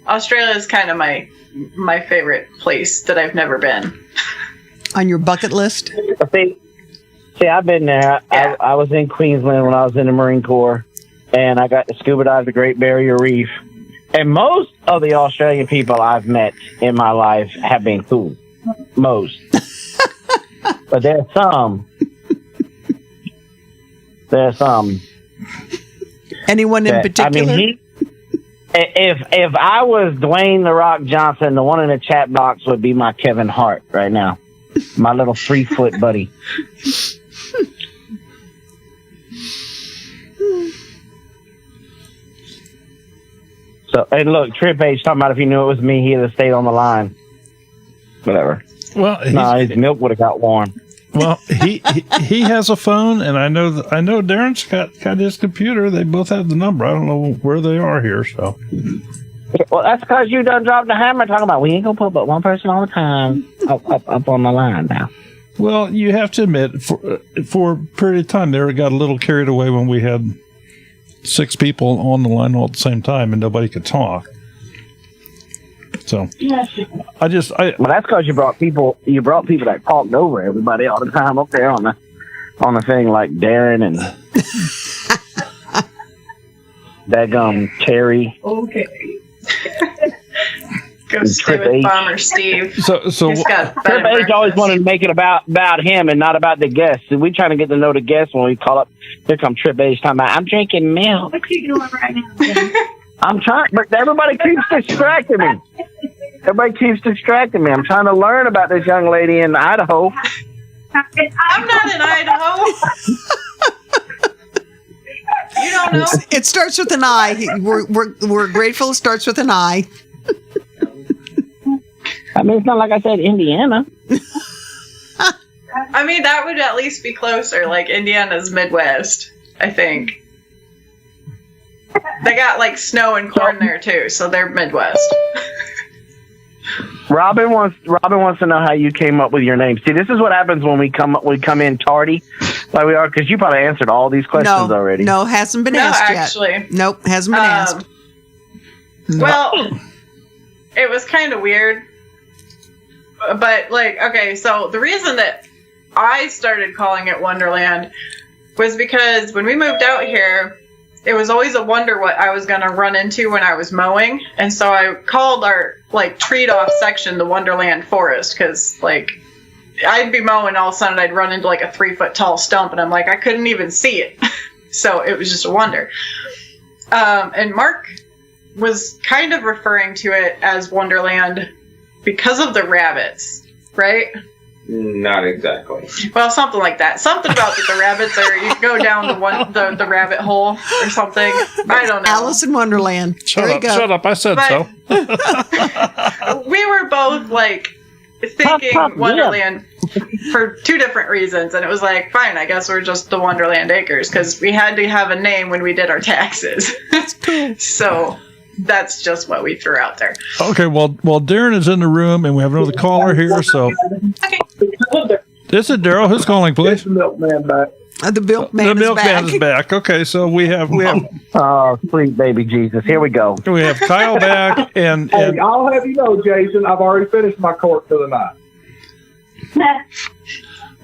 Australia is kind of my favorite place that I've never been. On your bucket list? See, I've been there. Yeah. I was in Queensland when I was in the Marine Corps, and I got to scuba dive the Great Barrier Reef. And most of the Australian people I've met in my life have been cool. Most. But there's some. Anyone in particular? I mean, if I was Dwayne The Rock Johnson, the one in the chat box would be my Kevin Hart right now. My little 3-foot buddy. So, and look, Trip H talking about if he knew it was me, he'd have stayed on the line. Whatever. Well, His milk would have got warm. well, he has a phone, and I know Darren's got his computer. They both have the number. I don't know where they are here, so. Well, that's because you done dropped the hammer talking about we ain't gonna put but one person all the time up on the line now. Well, you have to admit, for a period of time there, it got a little carried away when we had 6 people on the line all at the same time and nobody could talk. So, Well, that's because you brought people that talked over everybody all the time up there on the thing, like Darren and daggum Terry. Okay. Go stay Trip with H. Bomber Steve. so He's got bed Trip and H always breakfast. wanted to make it about him and not about the guests. And we trying to get to know the guests when we call up. Here come Trip H talking about, I'm drinking milk. What you doing right now? I'm trying, but everybody keeps distracting me. I'm trying to learn about this young lady in Idaho. I'm not in Idaho. You don't know. It starts with an I. We're grateful it starts with an I. I mean, it's not like I said Indiana. I mean, that would at least be closer. Like, Indiana's Midwest, I think. They got, like, snow and corn there, too, so they're Midwest. Robin wants to know how you came up with your name. See, this is what happens when we come in tardy, like we are, because you probably answered all these questions already. No, hasn't been asked actually. yet. Nope, hasn't been asked. Well, it was kind of weird. But, like, okay, so the reason that I started calling it Wonderland was because when we moved out here, it was always a wonder what I was going to run into when I was mowing. And so I called our, like, treed off section the Wonderland Forest, because, like, I'd be mowing, all of a sudden I'd run into, like, a 3-foot tall stump, and I'm like, I couldn't even see it. So it was just a wonder. And Mark was kind of referring to it as Wonderland because of the rabbits, right? Not exactly. Well, something like that. Something about that the rabbits are, you go down the rabbit hole or something. I don't know. Alice in Wonderland. There you go. Shut up. I said so. We were both like thinking Wonderland for 2 different reasons, and it was like, fine, I guess we're just the Wonderland Acres, because we had to have a name when we did our taxes. That's cool. So that's just what we threw out there. Okay, well, Darren is in the room, and we have another caller here, so. Okay. This is Daryl. Who's calling, please? The milkman back. The milkman is back. Okay, so we have Oh, sweet baby Jesus. Here we go. Kyle back, and Hey, I'll have you know, Jason, I've already finished my court for the night.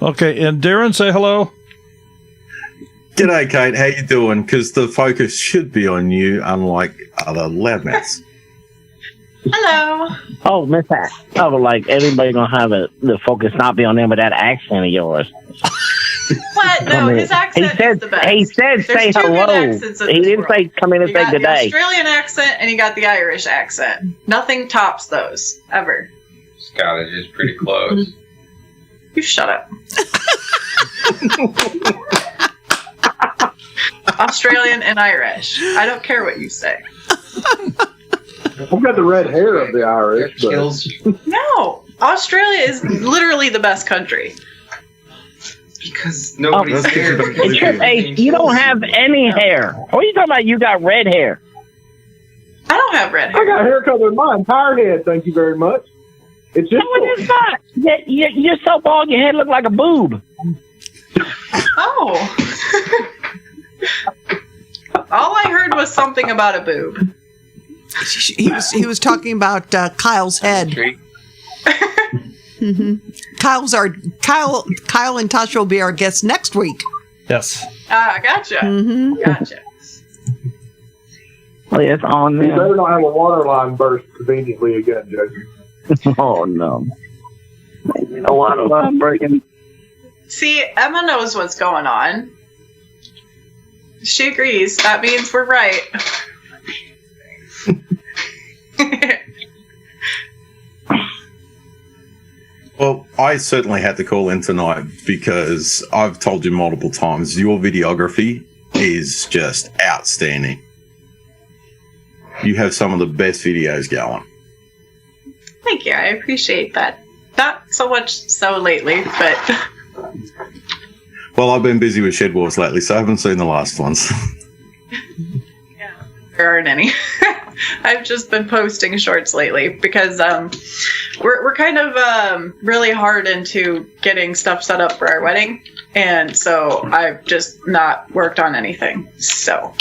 okay, and Darren, say hello. G'day, Kate. How you doing? Because the focus should be on you, unlike other loudmouths. Hello. Oh, Miss Hat. Oh, like everybody gonna have the focus not be on them with that accent of yours. What? No, his accent is the best. He said There's say 2 good hello. accents in He this didn't world. say come in and You say got the good day. Australian accent and you got the Irish accent. Nothing tops those, ever. Scottish is pretty close. You shut up. Australian and Irish. I don't care what you say. I've got the red hair of the Irish. That But kills No. Australia is literally the best country. because nobody's that's there. because It's just, hey, you don't have any hair. What are you talking about? You got red hair. I don't have red I hair. got a haircut with my entire head, thank you very much. It's just No, it is not. You're so bald, your head look like a boob. Oh. All I heard was something about a boob. He was talking about Kyle's head. Mm-hmm. Kyle and Tasha will be our guests next week. Yes. Ah, gotcha. Mm-hmm. Gotcha. Well, it's on You there. better not have a water line burst conveniently again, Jason. Oh, no. You know what? I'm breaking. See, Emma knows what's going on. She agrees. That means we're right. Well, I certainly had to call in tonight because I've told you multiple times your videography is just outstanding. You have some of the best videos going. Thank you. I appreciate that. Not so much so lately, but Well, I've been busy with Shed Wars lately, so I haven't seen the last ones. there aren't any. I've just been posting shorts lately because we're kind of really hard into getting stuff set up for our wedding, and so I've just not worked on anything. So,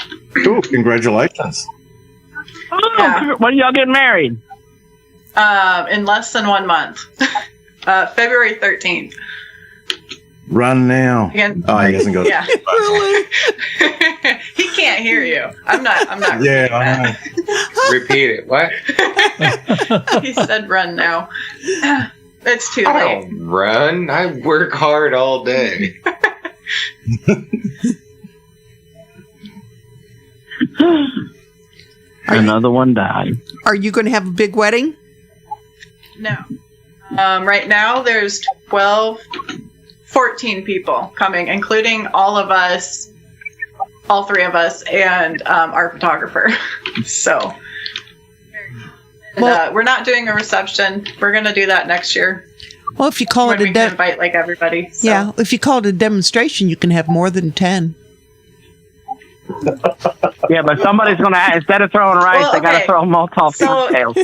Cool, congratulations. Oh, Yeah. when y'all getting married? in less than 1 month, February 13th. Run now. Again. Oh, he hasn't got Yeah. Really? He can't hear you. I'm not. Yeah, repeating I know. that. Repeat it. What? He said, "Run now." It's too I late. don't run. I work hard all day. Another one died. Are you going to have a big wedding? No. Right now, there's 14 people coming, including all of us, all 3 of us, and our photographer. So, and, we're not doing a reception. We're going to do that next year. Well, if you call When it we a can invite like everybody. So. yeah, if you call it a demonstration, you can have more than 10. Yeah, but somebody's going to, instead of throwing rice, Well, they got to okay. throw Molotov So- cocktails.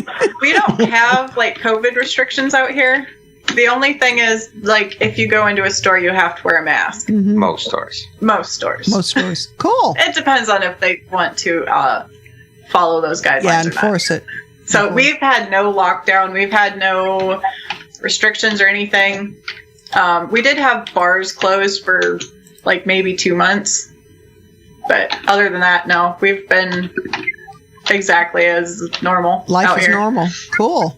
We don't have like COVID restrictions out here. The only thing is, like, if you go into a store, you have to wear a mask. Mhm. Most stores. Most stores. Most stores. Cool. It depends on if they want to follow those guidelines Yeah, or not. enforce it. So we've had no lockdown. We've had no restrictions or anything. We did have bars closed for like maybe 2 months. But other than that, no, we've been exactly as normal. Life out is here. normal. Cool.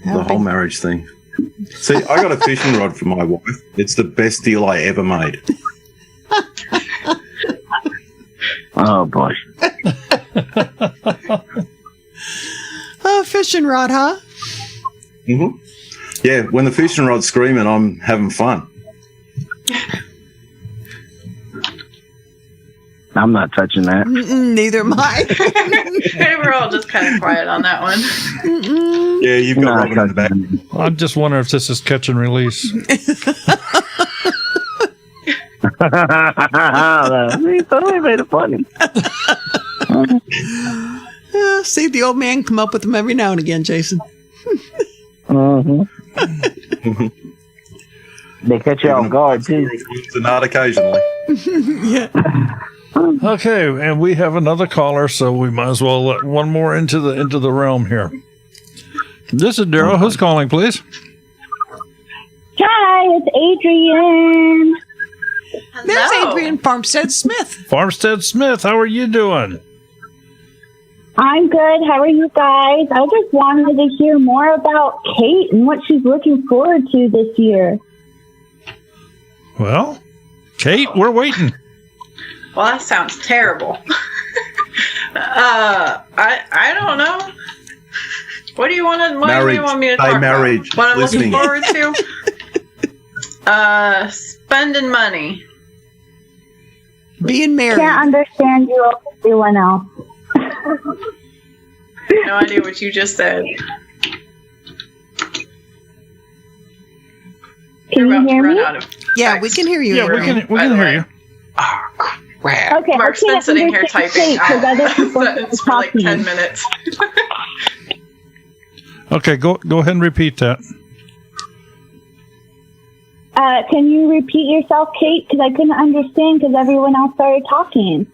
The whole marriage thing. See, I got a fishing rod for my wife. It's the best deal I ever made. Oh boy. Oh, fishing rod, huh? Mm-hmm. Yeah, when the fishing rod's screaming, I'm having fun. I'm not touching that. Neither am I. We're all just kind of quiet on that one. Yeah, you've got Robin in the back. I'm just wondering if this is catch and release. He totally made it funny. See the old man come up with them every now and again, Jason. Mm-hmm. They catch you off guard too. Not occasionally. Yeah. Okay, and we have another caller, so we might as well let one more into the realm here. This is Daryl. Who's calling, please? Hi, it's Adrian. There's Hello. Adrian Farmstead Smith. Farmstead Smith, how are you doing? I'm good. How are you guys? I just wanted to hear more about Kate and what she's looking forward to this year. Well, Kate, we're waiting. Well, that sounds terrible. I don't know. What do you want to? What do Marriage. you want me to Say talk marriage. about? What I'm Listening. looking forward to? Spending money. Being married. Can't understand you over everyone else. No idea what you just said. Can you hear me? Yeah, we can hear you. Yeah, we can hear you. Oh, crap. Okay, Mark's I been can't sitting here understand typing Kate 'cause other people are sentence for like 10 talking. minutes. Okay, go ahead and repeat that. Can you repeat yourself, Kate? Because I couldn't understand because everyone else started talking.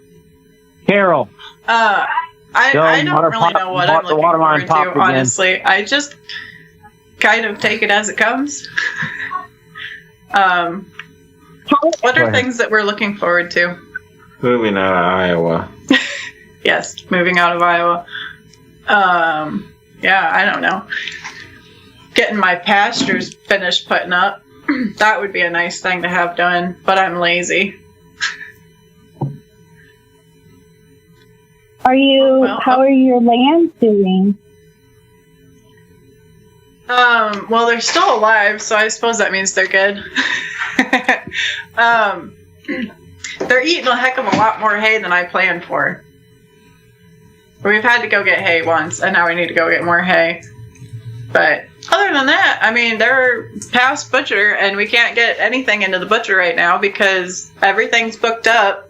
Carol. I don't really know what I'm looking forward to, again. honestly. I just kind of take it as it comes. What are things that we're looking forward to? Moving out of Iowa. Yes, moving out of Iowa. Yeah, I don't know. Getting my pastures finished putting up. That would be a nice thing to have done, but I'm lazy. How are your lands doing? Well, they're still alive, so I suppose that means they're good. They're eating a heck of a lot more hay than I planned for. We've had to go get hay once, and now we need to go get more hay. But other than that, I mean, they're past butcher, and we can't get anything into the butcher right now because everything's booked up.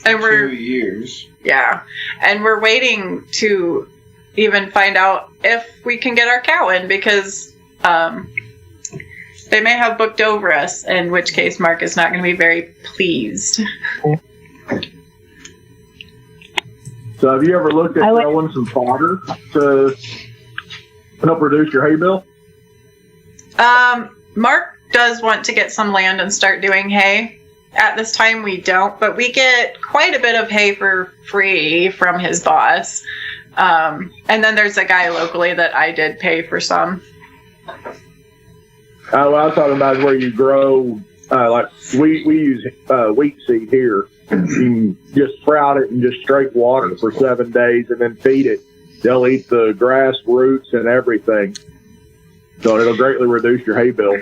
And 2 years. Yeah, and we're waiting to even find out if we can get our cow in because they may have booked over us, in which case Mark is not going to be very pleased. So have you ever looked at throwing some fodder to help reduce your hay bill? Mark does want to get some land and start doing hay. At this time we don't, but we get quite a bit of hay for free from his boss. And then there's a guy locally that I did pay for some. What I was talking about is where you grow, like we use wheat seed here. You can just sprout it in just straight water for 7 days and then feed it. They'll eat the grass, roots, and everything. So it'll greatly reduce your hay bill.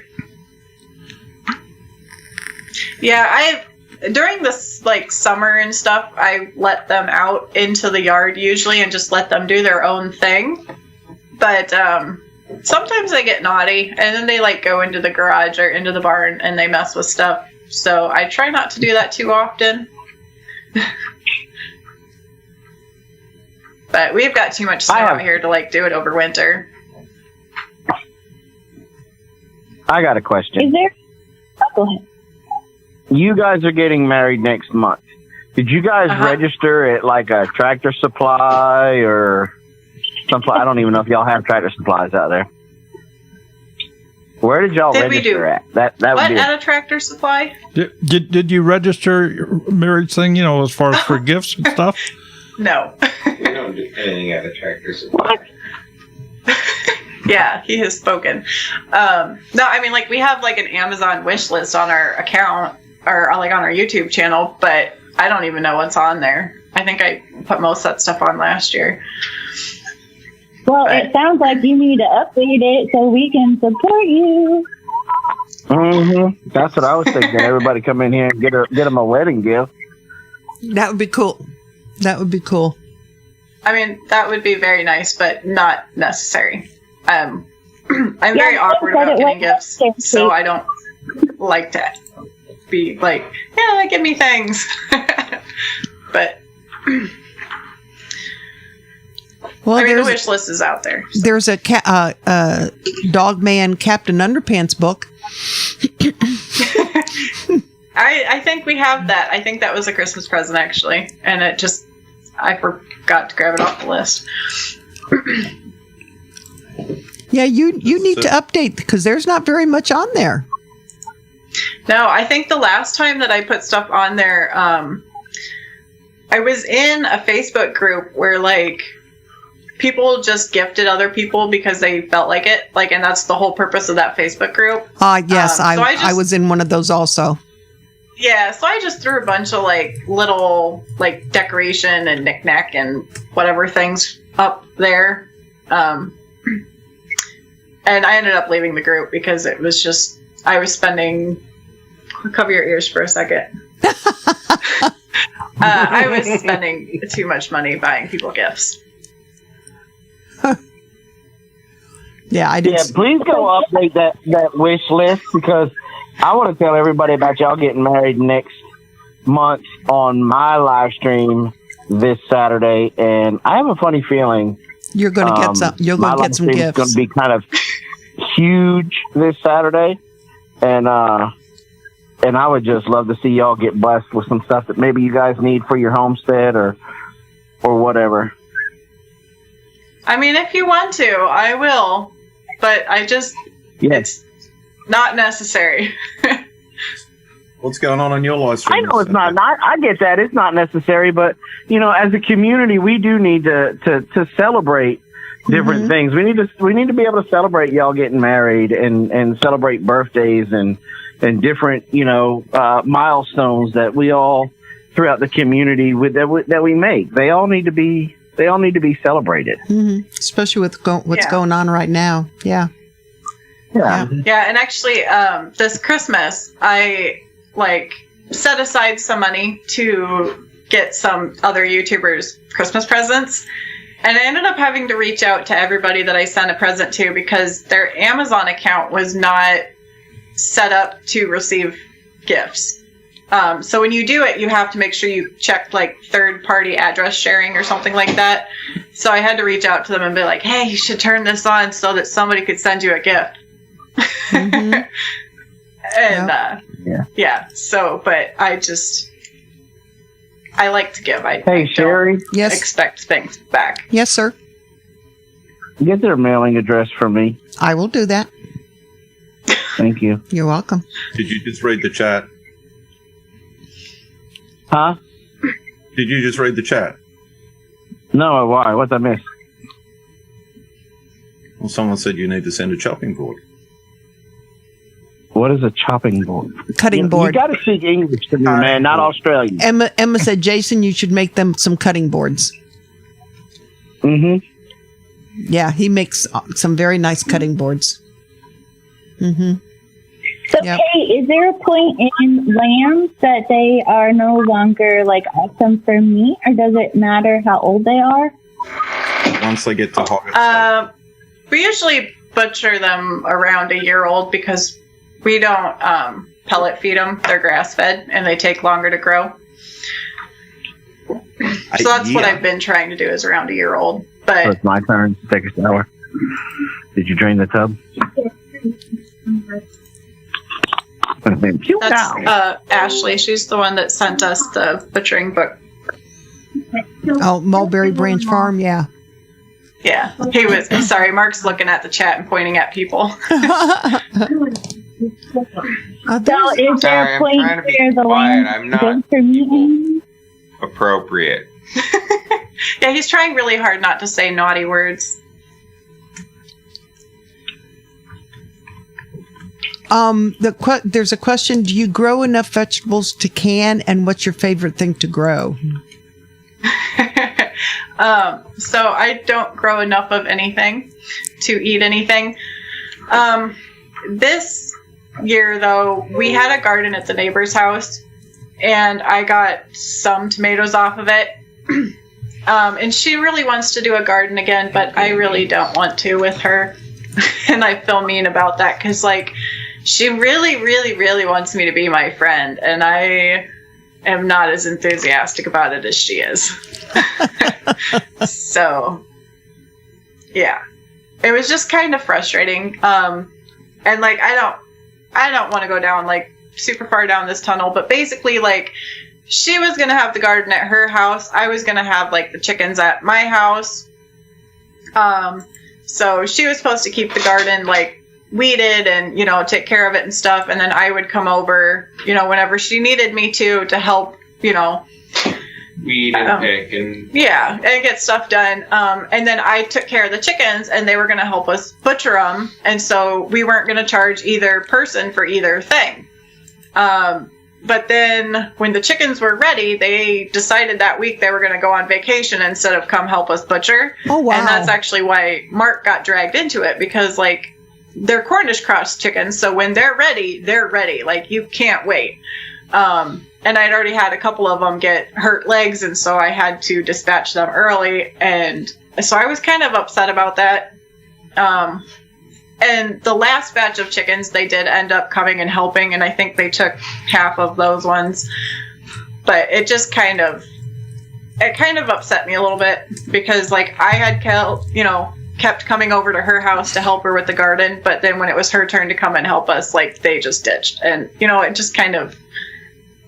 Yeah, during this like summer and stuff, I let them out into the yard usually and just let them do their own thing. But sometimes they get naughty and then they like go into the garage or into the barn and they mess with stuff. So I try not to do that too often. But we've got too much snow out here to like do it over winter. I got a question. Is there? Oh, go ahead. You guys are getting married next month. Did you guys register at like a Tractor Supply or something? I don't even know if y'all have Tractor Supplies out there. Where did y'all Did we do- register at? That would What be at a Tractor Supply? Did you register your marriage thing? As far as for gifts and stuff. No. We don't do anything at the Tractor Supply. Yeah, he has spoken. No, I mean, like, we have like an Amazon wish list on our account, or like on our YouTube channel, but I don't even know what's on there. I think I put most of that stuff on last year. Well, it sounds like you need to update it so we can support you. Mm-hmm. That's what I was thinking. Everybody come in here and get them a wedding gift. That would be cool. That would be cool. I mean, that would be very nice, but not necessary. I'm very awkward about getting gifts, so I don't like to be like, yeah, give me things. But Well, I mean, the wish list is out there. So. There's a Dog Man Captain Underpants book. I think we have that. I think that was a Christmas present, actually, and I forgot to grab it off the list. Yeah, you need to update because there's not very much on there. No, I think the last time that I put stuff on there, I was in a Facebook group where like people just gifted other people because they felt like it, and that's the whole purpose of that Facebook group. Yes, I was in one of those also. Yeah, so I just threw a bunch of like little like decoration and knickknack and whatever things up there. And I ended up leaving the group because it was just, I was spending, cover your ears for a second. I was spending too much money buying people gifts. Yeah, I did. Yeah, please go update that wish list because I want to tell everybody about y'all getting married next month on my live stream this Saturday, and I have a funny feeling you're going to get some. You're going to get some gifts. It's going to be kind of huge this Saturday, and I would just love to see y'all get blessed with some stuff that maybe you guys need for your homestead or whatever. I mean, if you want to, I will, but it's not necessary. What's going on your live stream? I know it's not. I get that it's not necessary, but as a community, we do need to celebrate different things. We need to be able to celebrate y'all getting married and celebrate birthdays and different milestones that we all throughout the community that we make. They all need to be celebrated, especially with what's going on right now. Yeah. Yeah, and actually, this Christmas, I set aside some money to get some other YouTubers Christmas presents, and I ended up having to reach out to everybody that I sent a present to because their Amazon account was not set up to receive gifts. So when you do it, you have to make sure you check third-party address sharing or something like that. So I had to reach out to them and be like, hey, you should turn this on so that somebody could send you a gift. And so, but I like to give. Hey, Sherry. Yes. Expect things back. Yes, sir. Get their mailing address for me. I will do that. Thank you. You're welcome. Did you just read the chat? Huh? Did you just read the chat? No, why? What'd I miss? Well, someone said you need to send a chopping board. What is a chopping board? Cutting board. You got to speak English to me, man, not Australian. Emma said, Jason, you should make them some cutting boards. Mm-hmm. Yeah, he makes some very nice cutting boards. Mm-hmm. So, Kate, is there a point in lambs that they are no longer awesome for meat, or does it matter how old they are? Once they get to hog. We usually butcher them around a year old because we don't pellet feed them. They're grass fed and they take longer to grow. So that's what I've been trying to do is around a year old. But so it's my turn to take a shower. Did you drain the tub? That's Ashley. She's the one that sent us the butchering book. Oh, Mulberry Branch Farm, yeah. Yeah, he was. Sorry, Mark's looking at the chat and pointing at people. So is there Sorry, a I'm place trying to be where the quiet. land I'm not good for meeting? appropriate. Yeah, he's trying really hard not to say naughty words. There's a question. Do you grow enough vegetables to can, and what's your favorite thing to grow? So I don't grow enough of anything to eat anything. This year, though, we had a garden at the neighbor's house, and I got some tomatoes off of it. And she really wants to do a garden again, but I really don't want to with her. And I feel mean about that because, like, she really, really, really wants me to be my friend, and I am not as enthusiastic about it as she is. So, yeah, it was just kind of frustrating. And like, I don't want to go down like super far down this tunnel, but basically, like, she was gonna have the garden at her house. I was gonna have like the chickens at my house. So she was supposed to keep the garden like weeded and, you know, take care of it and stuff, and then I would come over, you know, whenever she needed me to help, you know, Weed and pick and yeah, and get stuff done. And then I took care of the chickens, and they were going to help us butcher them, and so we weren't going to charge either person for either thing. But then when the chickens were ready, they decided that week they were going to go on vacation instead of come help us butcher. Oh, wow. And that's actually why Mark got dragged into it, because like, they're Cornish cross chickens, so when they're ready, they're ready. Like, you can't wait. And I'd already had a couple of them get hurt legs, and so I had to dispatch them early, and so I was kind of upset about that. And the last batch of chickens, they did end up coming and helping, and I think they took half of those ones. But it just kind of upset me a little bit, because like, I had kept coming over to her house to help her with the garden, but then when it was her turn to come and help us, like, they just ditched, and you know, it just kind of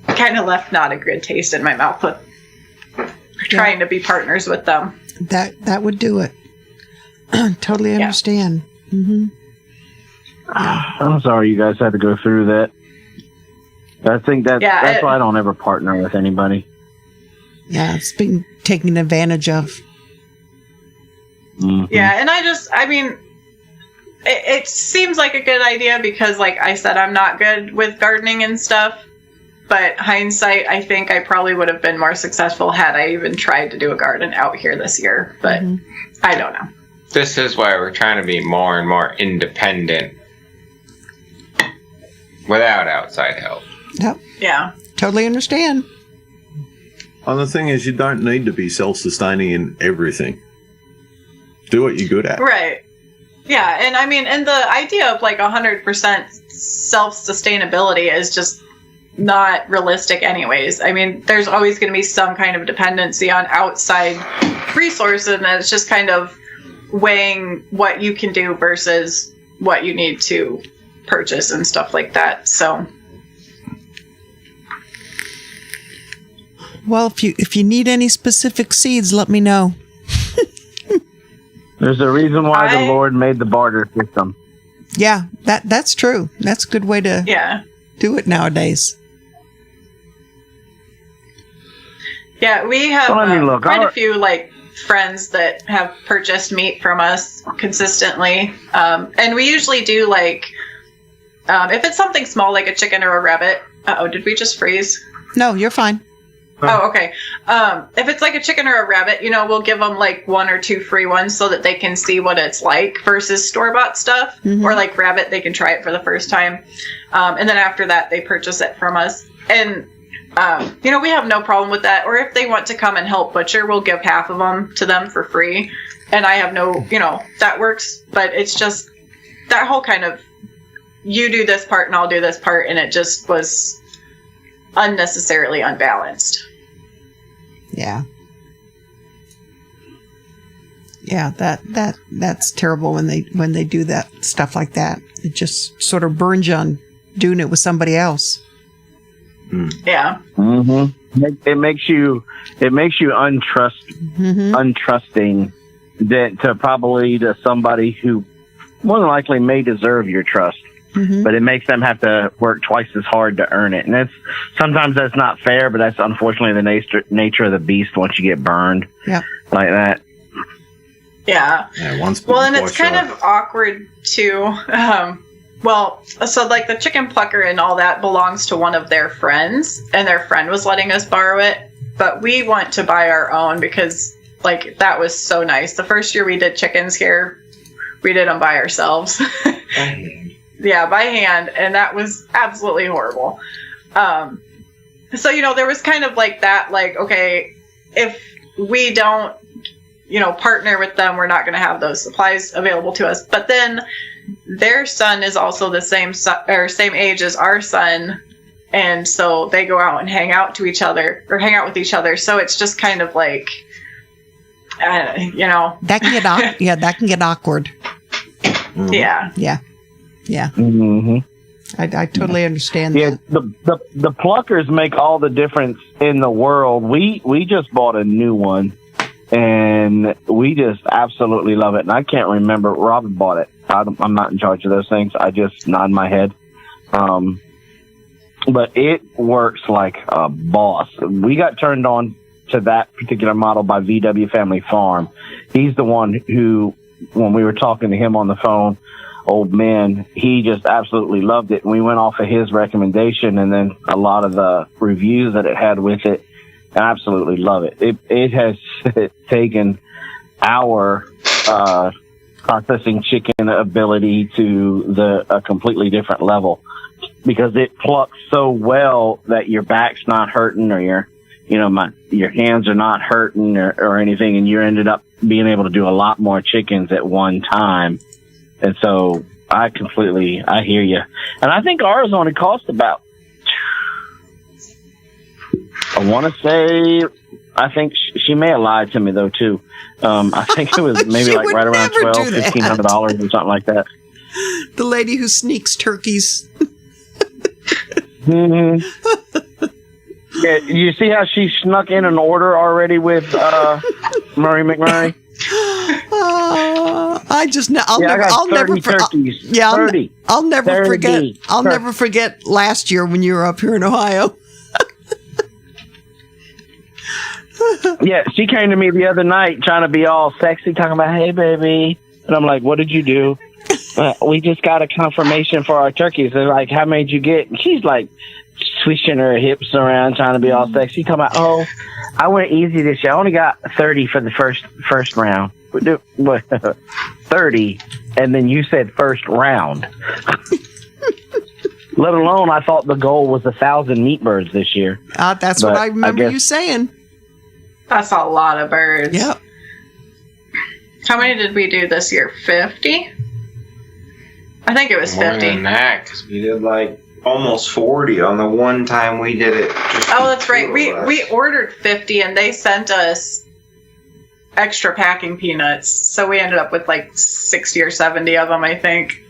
left not a good taste in my mouth with trying to be partners with them. That would do it. Totally understand. Yeah. Mm-hmm. I'm sorry you guys had to go through that. I think that's why I don't ever partner with anybody. Yeah, it's been taken advantage of. Mm-hmm. Yeah, and I mean, it seems like a good idea because, like I said, I'm not good with gardening and stuff. But hindsight, I think I probably would have been more successful had I even tried to do a garden out here this year. But I don't know. this is why we're trying to be more and more independent without outside help. Yep. Yeah. Totally understand. And the thing is, you don't need to be self-sustaining in everything. Do what you're good at. Right. Yeah, and I mean, and the idea of like 100% self-sustainability is just not realistic anyways. I mean, there's always going to be some kind of dependency on outside resources, and it's just kind of weighing what you can do versus what you need to purchase and stuff like that. So, well, if you need any specific seeds, let me know. There's a reason why the Lord made the barter system. Yeah, that's true. That's a good way to do it nowadays. Yeah, we have quite a few like friends that have purchased meat from us consistently, and we usually do like if it's something small like a chicken or a rabbit. Did we just freeze? No, you're fine. Oh, okay. If it's like a chicken or a rabbit, you know, we'll give them like 1 or 2 free ones so that they can see what it's like versus store-bought stuff. Mm-hmm. Or like rabbit, they can try it for the first time. And then after that, they purchase it from us. And, you know, we have no problem with that. Or if they want to come and help butcher, we'll give half of them to them for free. And I have no, you know, that works. But it's just that whole kind of, you do this part and I'll do this part. And it just was unnecessarily unbalanced. Yeah. Yeah, that's terrible when they do that stuff like that. It just sort of burns you on doing it with somebody else. Yeah. Mm-hmm. It makes you untrusting to probably to somebody who more than likely may deserve your trust. Mm-hmm. But it makes them have to work twice as hard to earn it. And sometimes that's not fair, but that's unfortunately the nature of the beast once you get burned like that. Yeah. Well, and it's kind of awkward too. So like the chicken plucker and all that belongs to one of their friends, and their friend was letting us borrow it, but we want to buy our own because like that was so nice. The first year we did chickens here, we did them by ourselves. Yeah, by hand, and that was absolutely horrible. So, there was kind of like that, like, okay, if we don't, partner with them, we're not going to have those supplies available to us. But then their son is also the same age as our son, and so they go out and hang out with each other. So it's just kind of like, that can get awkward. Mm-hmm. Yeah. Yeah. Mm-hmm. I totally understand that. The pluckers make all the difference in the world. We just bought a new one, and we just absolutely love it. And I can't remember. Robin bought it. I'm not in charge of those things. I just nod my head. But it works like a boss. We got turned on to that particular model by VW Family Farm. He's the one who, when we were talking to him on the phone, old man, he just absolutely loved it. And we went off of his recommendation and then a lot of the reviews that it had with it. I absolutely love it. It has taken our processing chicken ability to a completely different level because it plucks so well that your back's not hurting or your hands are not hurting or anything, and you ended up being able to do a lot more chickens at one time. And so I hear you. And I think ours only cost about, I think she may have lied to me though too. I think it was maybe like right around $1,500 or something like that. The lady who sneaks turkeys. Mm-hmm. Yeah, you see how she snuck in an order already with Murray McMurray? I'll never forget last year when you were up here in Ohio. Yeah, she came to me the other night trying to be all sexy, talking about, hey, baby. And I'm like, what did you do? We just got a confirmation for our turkeys. They're like, how many did you get? And she's like swishing her hips around, trying to be all sexy. Talking about, oh, I went easy this year. I only got 30 for the first round. 30, and then you said first round. Let alone, I thought the goal was 1,000 meat birds this year. That's what I remember you saying. That's a lot of birds. Yep. How many did we do this year? 50? I think it was 50. More than that, because we did like almost 40 on the one time we did it. That's right. We ordered 50 and they sent us extra packing peanuts, so we ended up with like 60 or 70 of them, I think.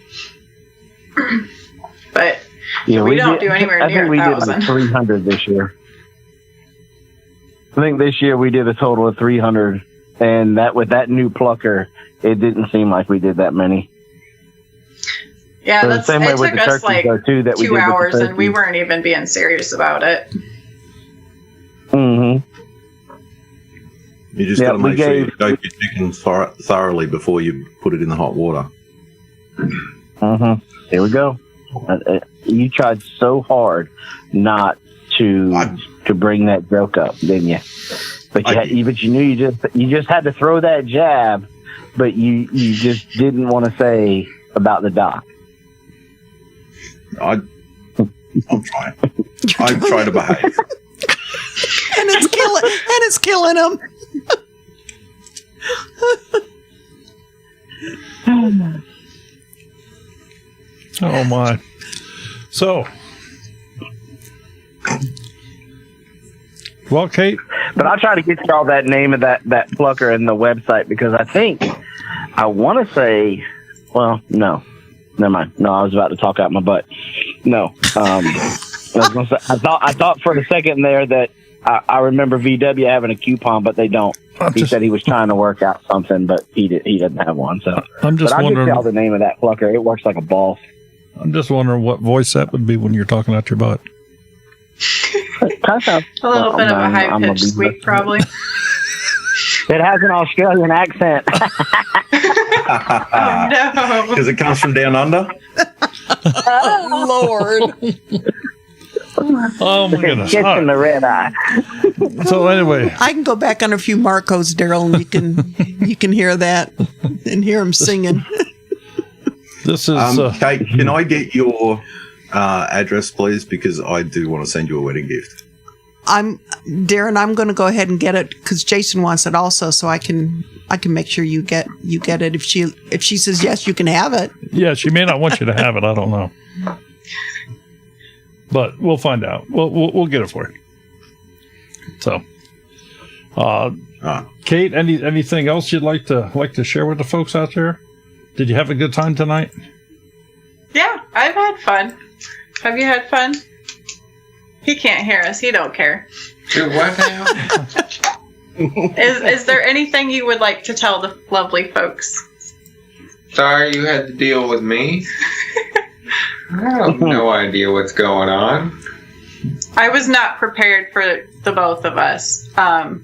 But yeah, we don't do anywhere near 1,000. I think we did 300 this year. I think this year we did a total of 300, and that with that new plucker, it didn't seem like we did that many. Yeah, so it took us like 2 hours, and we weren't even being serious about it. Mm-hmm. You just got to make sure you soak your chicken thoroughly before you put it in the hot water. Mm-hmm. There we go. You tried so hard not to bring that joke up, didn't you? But you knew you just had to throw that jab, but you just didn't want to say about the doc. I'm trying. I'm trying to behave. And it's killing him. Oh my. So, well, Kate. But I'll try to get y'all that name of that plucker in the website, because I want to say, well, no, never mind. No, I was about to talk out my butt. No, I was gonna say, I thought for a second there that I remember VW having a coupon, but they don't. He said he was trying to work out something, but he doesn't have one. So I'm just but I'll wondering. get y'all the name of that plucker. It works like a ball. I'm just wondering what voice that would be when you're talking out your butt. A little bit of a high-pitched squeak, probably. It has an Australian accent. Oh, no. Because it comes from down under. Lord. Oh my goodness! Gets All in the red eye. right. So anyway, I can go back on a few Marcos, Daryl, and you can hear that and hear him singing. this is Kate, can I get your address, please? Because I do want to send you a wedding gift. Darren, I'm going to go ahead and get it because Jason wants it also, so I can make sure you get it. If she says yes, you can have it. yeah. She may not want you to have it. I don't know, but we'll find out. We'll get it for you. So, Kate, anything else you'd like to share with the folks out there? Did you have a good time tonight? Yeah, I've had fun. Have you had fun? He can't hear us. He don't care. Do what now? Is there anything you would like to tell the lovely folks? Sorry you had to deal with me. I have no idea what's going on. I was not prepared for the both of us. I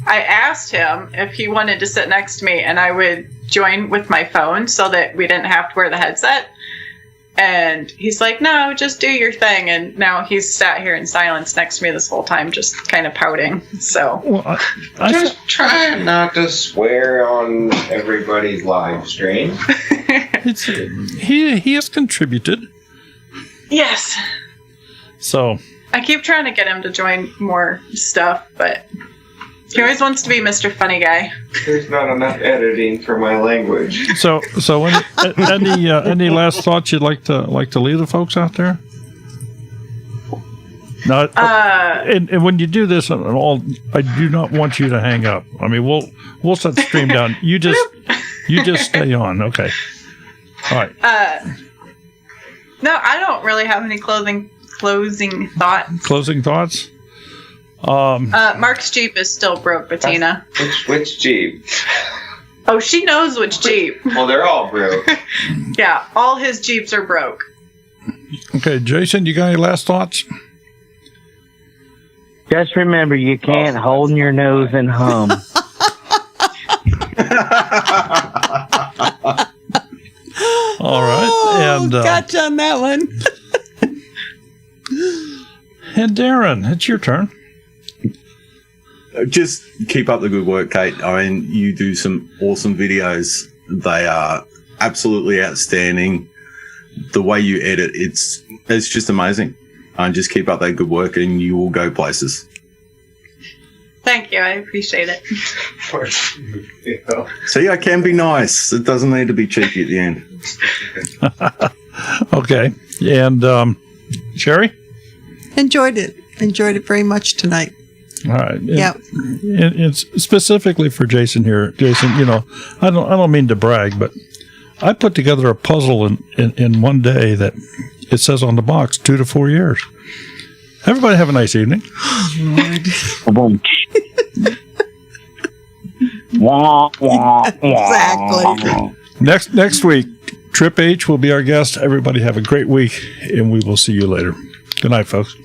asked him if he wanted to sit next to me and I would join with my phone so that we didn't have to wear the headset. And he's like, no, just do your thing. And now he's sat here in silence next to me this whole time, just kind of pouting. So, Well, Just trying not to swear on everybody's live stream. he has contributed. yes. So I keep trying to get him to join more stuff, but he always wants to be Mr. Funny Guy. There's not enough editing for my language. So any last thoughts you'd like to leave the folks out there? No, and when you do this, I do not want you to hang up. I mean, we'll set the stream down. You just stay on. Okay. All right. No, I don't really have any closing thoughts. Closing thoughts. Mark's Jeep is still broke, Bettina. Which Jeep? Oh, she knows which Jeep. Well, they're all broke. Yeah, all his Jeeps are broke. Okay, Jason, you got any last thoughts? Just remember, you can't hold in your nose and hum. All right, and Gotcha on that one. and Darren, it's your turn. Just keep up the good work, Kate. I mean, you do some awesome videos. They are absolutely outstanding. The way you edit, it's just amazing. And just keep up that good work and you will go places. Thank you, I appreciate it. See, I can be nice. It doesn't need to be cheeky at the end. Okay, and Sherry? Enjoyed it very much tonight. All right. Yep. It's specifically for Jason here. Jason, I don't mean to brag, but I put together a puzzle in one day that it says on the box 2 to 4 years. Everybody have a nice evening. Lord. Exactly. Next week, Trip H will be our guest. Everybody have a great week, and we will see you later. Good night, folks.